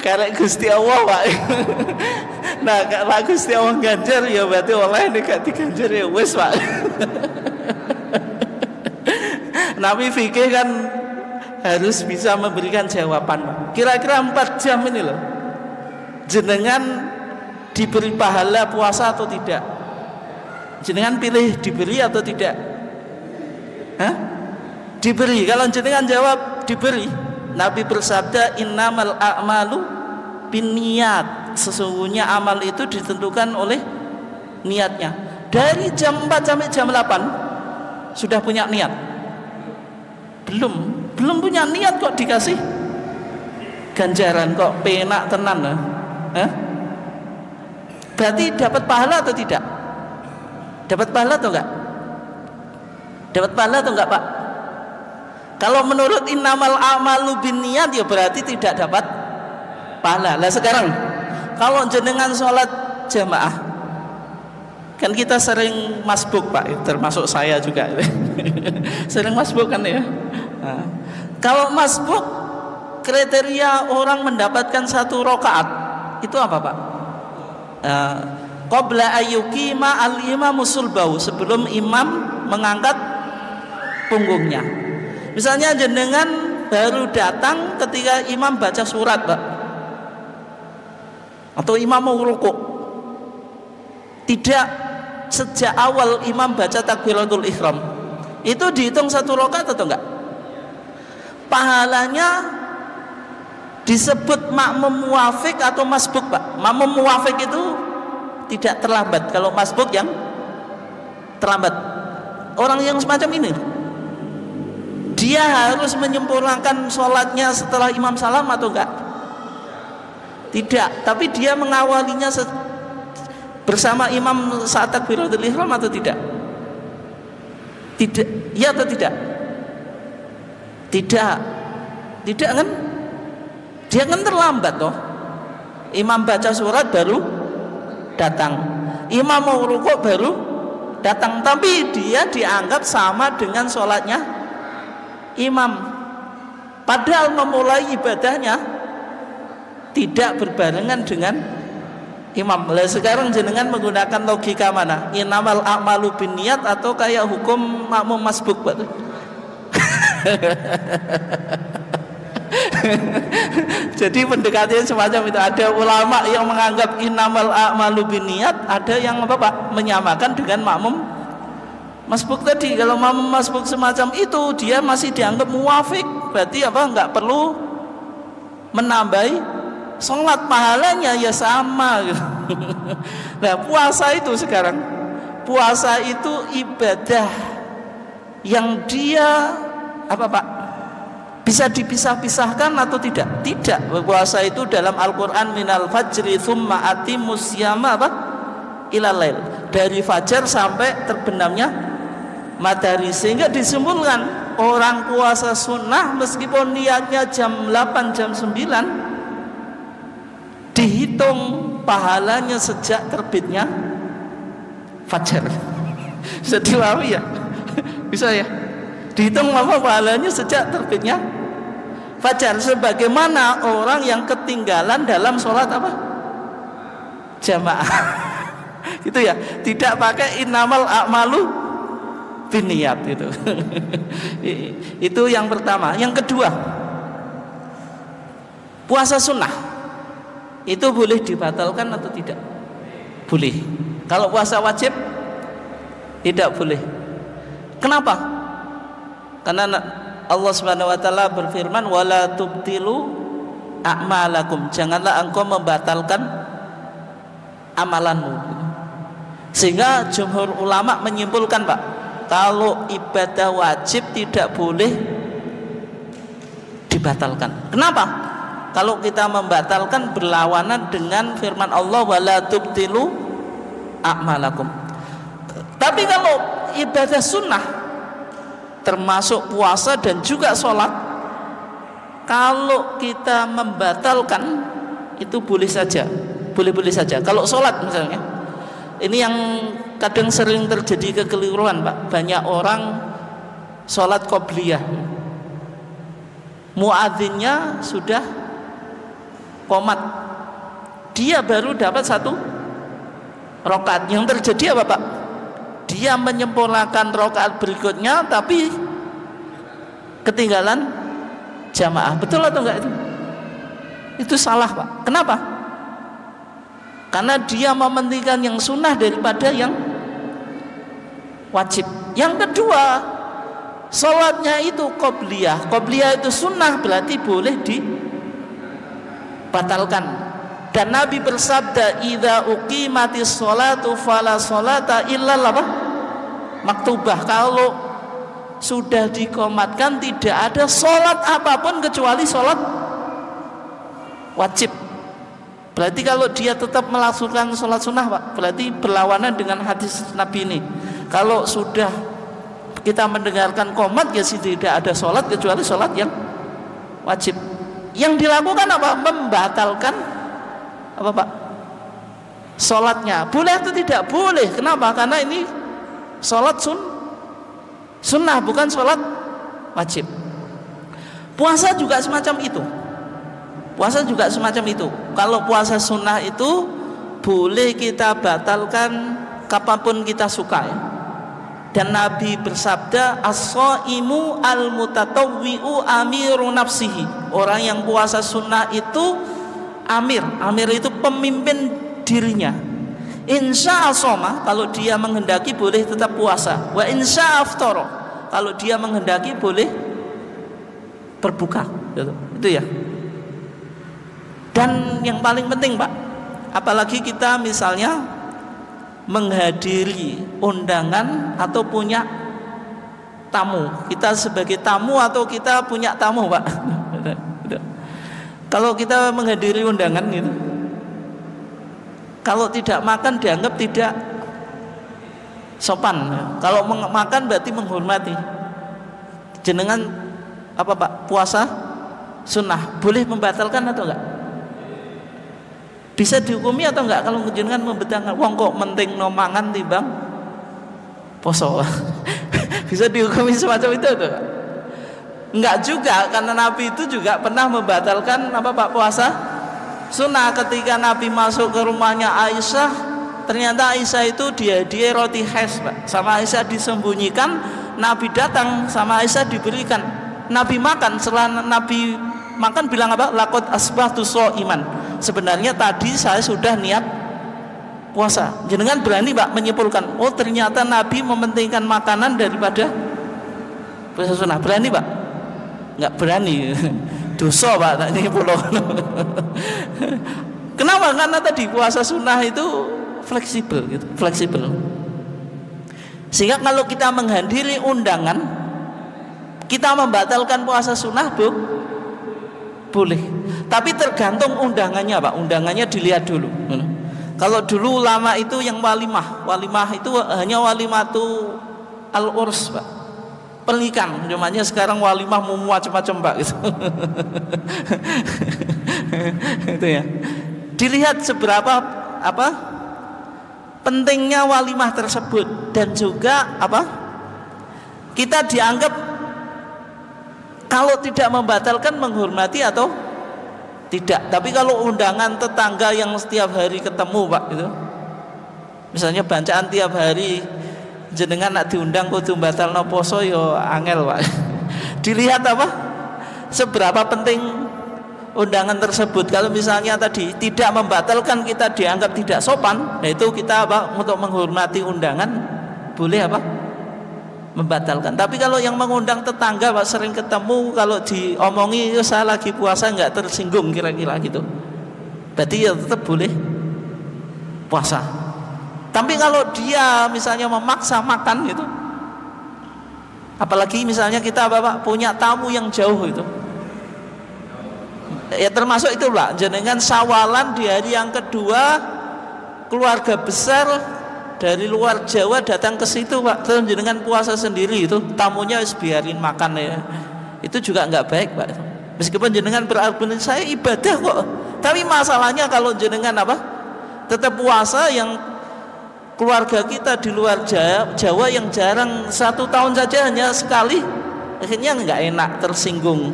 Karena Gusti Allah, Pak. Nah, kalau Gusti Allah ganjar ya berarti oleh ini gak diganjar ya wis, Pak. Nabi fikih kan harus bisa memberikan jawaban, Pak. Kira-kira 4 jam ini loh, jenengan diberi pahala puasa atau tidak? Jenengan pilih diberi atau tidak? Hah? Diberi. Kalau jenengan jawab diberi, Nabi bersabda innamal a'malu binniyat. Sesungguhnya amal itu ditentukan oleh niatnya. Dari jam 4 sampai jam 8 sudah punya niat? Belum punya niat kok dikasih ganjaran, kok penak tenan lah. Berarti dapat pahala atau tidak? Dapat pahala atau enggak? Dapat pahala atau enggak, Pak? Kalau menurut innamal a'malu binniyat ya berarti tidak dapat pahala. Lah sekarang kalau jenengan sholat jamaah, kan kita sering masbuk, Pak, termasuk saya juga. Sering masbuk kan ya. Nah, kalau masbuk kriteria orang mendapatkan 1 rakaat itu apa, Pak? Qabla ayyukima al-imamu sulbahu, sebelum imam mengangkat punggungnya. Misalnya jenengan baru datang ketika imam baca surat, Pak, atau imam mau rukuk, tidak sejak awal imam baca takbiratul ihram, itu dihitung 1 rakaat atau enggak? Pahalanya disebut makmum muwafiq atau masbuk, Pak? Makmum muwafiq itu tidak terlambat, kalau masbuk yang terlambat. Orang yang semacam ini dia harus menyempurnakan sholatnya setelah imam salam atau enggak? Tidak, tapi dia mengawalinya bersama imam saat takbiratul ihram atau tidak? Tidak, ya atau tidak? Tidak, tidak kan? Dia kan terlambat toh. Imam baca surat baru datang, imam mau rukuk baru datang, tapi dia dianggap sama dengan sholatnya imam, padahal memulai ibadahnya tidak berbarengan dengan imam. Lah sekarang jenengan menggunakan logika mana? Innamal a'malu binniyat atau kayak hukum makmum masbuk, Pak? Jadi pendekatannya semacam itu. Ada ulama yang menganggap innamal a'malu binniyat, ada yang apa, Pak? Menyamakan dengan makmum masbuk tadi. Kalau makmum masbuk semacam itu dia masih dianggap muwafiq, berarti apa? Enggak perlu menambahi sholat, pahalanya ya sama gitu. Nah puasa itu sekarang, puasa itu ibadah yang dia apa, Pak, bisa dipisah-pisahkan atau tidak? Tidak. Puasa itu dalam Al-Quran minal fajri thumma atimus siyama apa? Ilal lail, dari fajar sampai terbenamnya matahari. Sehingga disimpulkan orang puasa sunnah meskipun niatnya jam 8 jam 9 dihitung pahalanya sejak terbitnya fajar. Bisa diwami ya? Bisa ya? Dihitung apa pahalanya sejak terbitnya fajar, sebagaimana orang yang ketinggalan dalam sholat apa? Jamaah. Gitu ya, tidak pakai innamal a'malu binniyat itu. Itu yang pertama. Yang kedua, puasa sunnah itu boleh dibatalkan atau tidak? Boleh. Kalau puasa wajib tidak boleh. Kenapa? Karena Allah Subhanahu wa taala berfirman wala tubtilu a'malakum, janganlah engkau membatalkan amalanmu. Sehingga jumhur ulama menyimpulkan, Pak, kalau ibadah wajib tidak boleh dibatalkan. Kenapa? Kalau kita membatalkan berlawanan dengan firman Allah wala tubtilu a'malakum. Tapi kalau ibadah sunnah termasuk puasa dan juga sholat, kalau kita membatalkan itu boleh saja, boleh-boleh saja. Kalau sholat misalnya, ini yang kadang sering terjadi kekeliruan, Pak. Banyak orang sholat qobliyah, muadzinnya sudah qomat, dia baru dapat 1 rakaat. Yang terjadi apa, Pak? Dia menyempurnakan rakaat berikutnya tapi ketinggalan jamaah. Betul atau enggak itu? Itu salah, Pak. Kenapa? Karena dia mementingkan yang sunnah daripada yang wajib. Yang kedua, sholatnya itu qobliyah. Qobliyah itu sunnah, berarti boleh dibatalkan. Dan Nabi bersabda idza uqimatis sholatu fala sholata illa apa? Maktubah. Kalau sudah dikomatkan tidak ada sholat apapun kecuali sholat wajib. Berarti kalau dia tetap melaksanakan sholat sunnah, Pak, berarti berlawanan dengan hadis Nabi ini. Kalau sudah kita mendengarkan qomat ya tidak ada sholat kecuali sholat yang wajib. Yang dilakukan apa? Membatalkan apa, Pak? Sholatnya. Boleh atau tidak? Boleh. Kenapa? Karena ini sholat sunnah, bukan sholat wajib. Puasa juga semacam itu. Puasa juga semacam itu. Kalau puasa sunnah itu boleh kita batalkan kapanpun kita suka, ya. Dan Nabi bersabda as-shaimu al-mutatawwi'u amiru nafsihi. Orang yang puasa sunnah itu amir itu pemimpin dirinya. Insya Allah kalau dia menghendaki boleh tetap puasa. Wa insya aftara, kalau dia menghendaki boleh berbuka. Itu ya. Dan yang paling penting Pak, apalagi kita misalnya menghadiri undangan atau punya tamu, kita sebagai tamu atau kita punya tamu Pak. Kalau kita menghadiri undangan gitu, kalau tidak makan dianggap tidak sopan. Kalau makan berarti menghormati. Jenengan apa Pak, puasa sunnah boleh membatalkan atau enggak? Bisa dihukumi atau enggak kalau jenengan membatalkan? Wong kok menting no mangan timbang poso. Bisa dihukumi semacam itu atau enggak? Enggak juga, karena Nabi itu juga pernah membatalkan apa Pak, puasa sunnah. Ketika Nabi masuk ke rumahnya Aisyah, ternyata Aisyah itu dihadiahi roti khas Pak. Sama Aisyah disembunyikan, Nabi datang sama Aisyah diberikan. Nabi makan, setelah Nabi makan bilang apa? Laqad asbahtu shaiman. Sebenarnya tadi saya sudah niat puasa. Jenengan berani Pak menyimpulkan, oh ternyata Nabi mementingkan makanan daripada puasa sunnah. Berani Pak? Enggak berani. Dosa Pak, tak nyimpul. Kenapa? Karena tadi puasa sunnah itu fleksibel gitu, fleksibel. Sehingga kalau kita menghadiri undangan, kita membatalkan puasa sunnah boleh. Tapi tergantung undangannya Pak. Undangannya dilihat dulu. Kalau dulu ulama itu yang walimah itu hanya walimatu al-urs Pak, pernikahan. Namanya sekarang walimah mau macam-macam Pak gitu. Itu ya. Dilihat seberapa apa pentingnya walimah tersebut, dan juga apa kita dianggap kalau tidak membatalkan menghormati atau tidak. Tapi kalau undangan tetangga yang setiap hari ketemu Pak itu, misalnya bacaan tiap hari, jenengan nak diundang kudu batalno poso yo angel Pak. Dilihat apa seberapa penting undangan tersebut. Kalau misalnya tadi tidak membatalkan, kita dianggap tidak sopan, nah itu kita apa, untuk menghormati undangan boleh apa, membatalkan. Tapi kalau yang mengundang tetangga Pak, sering ketemu, kalau diomongi saya lagi puasa, nggak tersinggung kira-kira gitu, berarti ya tetap boleh puasa. Tapi kalau dia misalnya memaksa makan gitu, apalagi misalnya kita Bapak punya tamu yang jauh itu, ya termasuk itu Pak, jenengan sawalan di hari yang kedua, keluarga besar dari luar Jawa datang ke situ Pak, terus jenengan puasa sendiri, itu tamunya wis biarin makan ya, itu juga nggak baik Pak. Meskipun jenengan berargumen saya ibadah kok, tapi masalahnya kalau jenengan apa, tetap puasa, yang keluarga kita di luar Jawa yang jarang, 1 tahun saja hanya sekali, akhirnya nggak enak, tersinggung.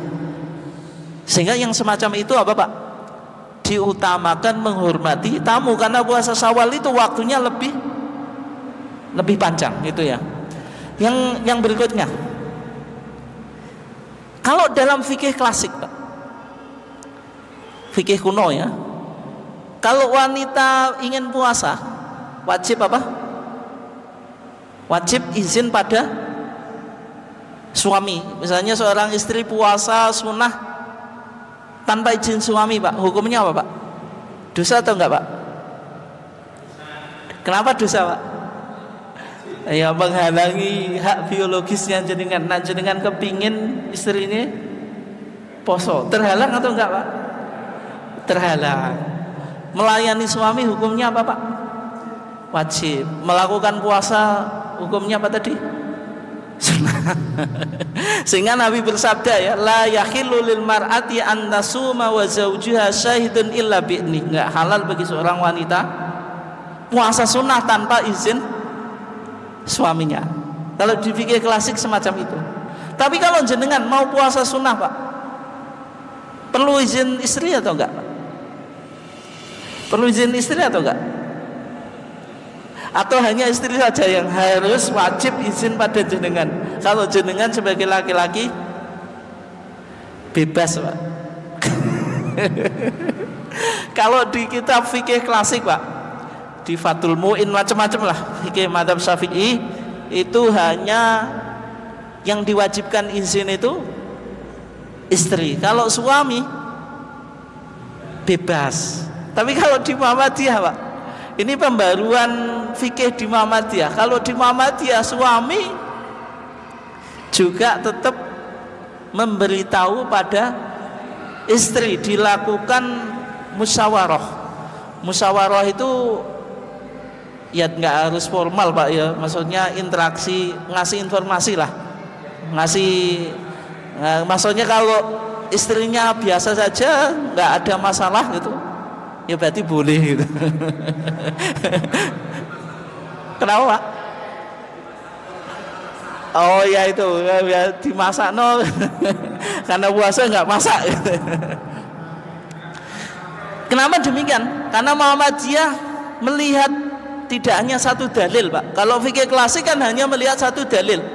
Sehingga yang semacam itu apa Pak, diutamakan menghormati tamu, karena puasa Syawal itu waktunya lebih panjang itu ya. Yang berikutnya, kalau dalam fikih klasik Pak, fikih kuno ya, kalau wanita ingin puasa wajib apa? Wajib izin pada suami. Misalnya seorang istri puasa sunnah tanpa izin suami Pak, hukumnya apa Pak? Dosa atau enggak Pak? Kenapa dosa Pak? Ya menghalangi hak biologisnya jenengan. Nah jenengan kepingin istri ini poso, terhalang atau enggak Pak? Terhalang. Melayani suami hukumnya apa Pak? Wajib. Melakukan puasa hukumnya apa tadi? Sehingga Nabi bersabda ya, la yakhillu lil mar'ati an tasuma wa zawjuha syahidun illa bi'ni. Enggak halal bagi seorang wanita puasa sunnah tanpa izin suaminya. Kalau di fikih klasik semacam itu. Tapi kalau jenengan mau puasa sunnah Pak, perlu izin istri atau enggak Pak? Perlu izin istri atau enggak? Atau hanya istri saja yang harus wajib izin pada jenengan? Kalau jenengan sebagai laki-laki bebas Pak. Kalau di kitab fikih klasik Pak, di Fathul Mu'in macam-macam lah, fikih madzhab Syafi'i itu hanya yang diwajibkan izin itu istri. Kalau suami bebas. Tapi kalau di Muhammadiyah Pak, ini pembaruan fikih di Muhammadiyah. Kalau di Muhammadiyah suami juga tetap memberitahu pada istri, dilakukan musyawarah. Musyawarah itu ya nggak harus formal Pak ya, maksudnya interaksi, ngasih informasi lah, maksudnya kalau istrinya biasa saja nggak ada masalah gitu, ya berarti boleh gitu. Kenapa Pak? Oh ya itu ya dimasak no. Karena puasa nggak masak. Kenapa demikian? Karena Muhammadiyah melihat tidak hanya satu dalil Pak. Kalau fikih klasik kan hanya melihat satu dalil.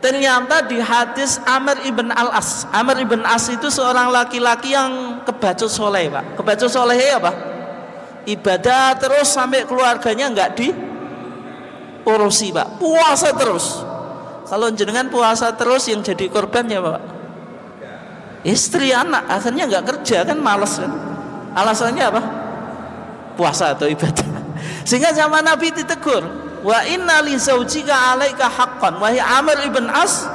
Ternyata di hadis Amr ibn al-As, Amr ibn As itu seorang laki-laki yang kebacut soleh Pak. Kebacut soleh apa? Ibadah terus sampai keluarganya nggak diurusi Pak. Puasa terus. Kalau jenengan puasa terus yang jadi korban ya Pak, istri anak, akhirnya nggak kerja kan, malas kan. Alasannya apa? Puasa atau ibadah. Sehingga zaman Nabi ditegur, wa inna li zaujika alaika haqqan, wahai Amr ibn As,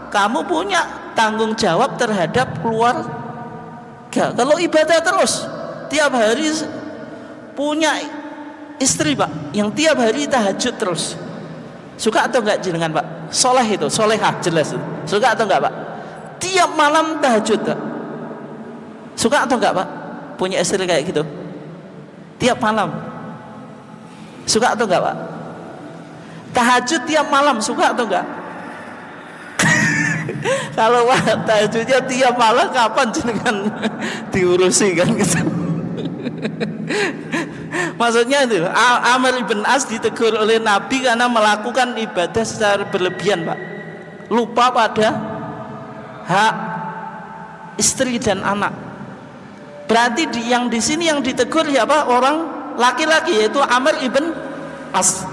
kamu punya tanggung jawab terhadap keluarga. Kalau ibadah terus, tiap hari punya istri Pak, yang tiap hari tahajud terus. Suka atau enggak jenengan Pak? Soleh itu, solehah jelas itu. Suka atau enggak Pak? Tiap malam tahajud Pak. Suka atau enggak Pak? Punya istri kayak gitu tiap malam. Suka atau enggak Pak? Tahajud tiap malam, suka atau enggak? Kalau Pak tahajudnya tiap malam, kapan jenengan diurusi kan gitu. Maksudnya itu Amr ibn As ditegur oleh Nabi karena melakukan ibadah secara berlebihan Pak, lupa pada hak istri dan anak. Berarti yang di sini yang ditegur siapa? Orang laki-laki, yaitu Amr ibn As.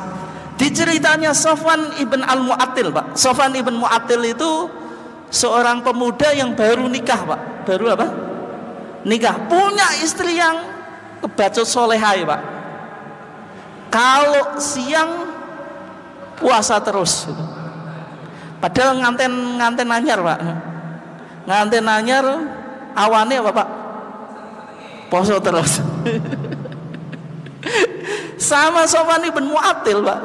Di ceritanya Sofwan ibn al-Mu'attil Pak, Sofwan ibn Mu'attil itu seorang pemuda yang baru nikah Pak. Baru apa? Nikah, punya istri yang kebacut solehah ya Pak. Kalau siang puasa terus, padahal nganten anyar Pak, nganten anyar awane apa Pak? Poso terus. Sama Sofwan ibn Mu'attil Pak,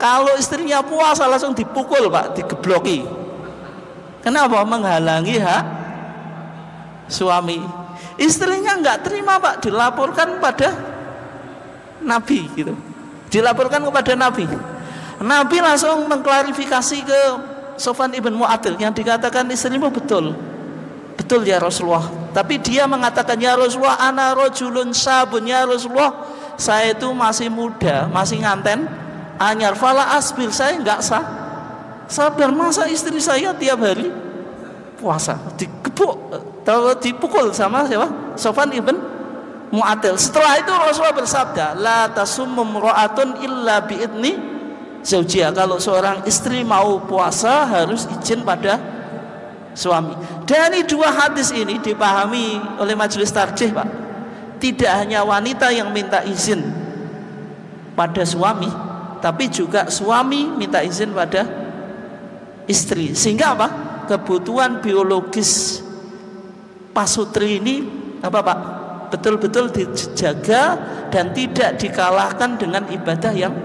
kalau istrinya puasa langsung dipukul Pak, digebloki. Kenapa? Menghalangi hak suami. Istrinya nggak terima Pak, dilaporkan pada Nabi gitu. Dilaporkan kepada Nabi. Nabi langsung mengklarifikasi ke Sofwan ibn Mu'attil, yang dikatakan istrimu betul. Betul ya Rasulullah. Tapi dia mengatakan, ya Rasulullah, ana rajulun sabun, ya Rasulullah, saya itu masih muda, masih nganten anyar, fala asbil, saya nggak sabar masa istri saya tiap hari puasa. Dipukul sama siapa? Sofwan ibn Mu'attil. Setelah itu Rasulullah bersabda, la tasummu imra'atun illa biidni zaujiha. Kalau seorang istri mau puasa harus izin pada suami. Dari dua hadis ini dipahami oleh majelis tarjih Pak, tidak hanya wanita yang minta izin pada suami, tapi juga suami minta izin pada istri. Sehingga apa? Kebutuhan biologis pasutri ini apa Pak? Betul-betul dijaga dan tidak dikalahkan dengan ibadah yang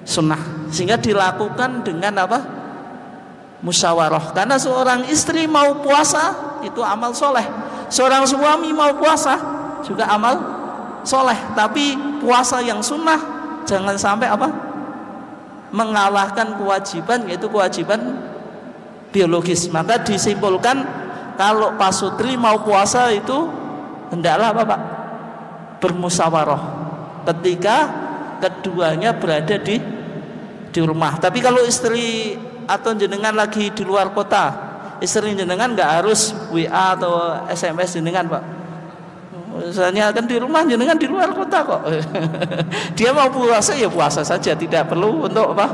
sunnah. Sehingga dilakukan dengan apa? Musyawarah. Karena seorang istri mau puasa itu amal soleh, seorang suami mau puasa juga amal soleh. Tapi puasa yang sunnah jangan sampai apa? Mengalahkan kewajiban, yaitu kewajiban biologis. Maka disimpulkan kalau pasutri mau puasa itu hendaklah apa Pak? Bermusyawarah ketika keduanya berada di rumah. Tapi kalau istri atau jenengan lagi di luar kota, istri jenengan nggak harus WA atau SMS jenengan Pak. Misalnya kan di rumah jenengan di luar kota kok. Dia mau puasa ya puasa saja, tidak perlu untuk apa?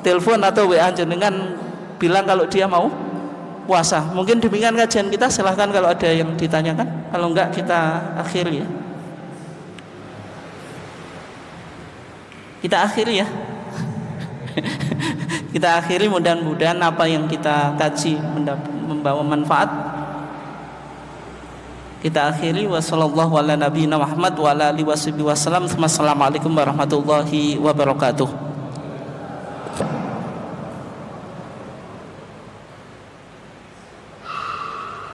Telepon atau WA jenengan bilang kalau dia mau puasa. Mungkin demikian kajian kita, silahkan kalau ada yang ditanyakan. Kalau enggak kita akhiri ya. Kita akhiri ya. Kita akhiri, mudah-mudahan apa yang kita kaji membawa manfaat. Kita akhiri, wassallallahu ala nabiyina Muhammad wa ala alihi wasallam. Assalamualaikum warahmatullahi wabarakatuh.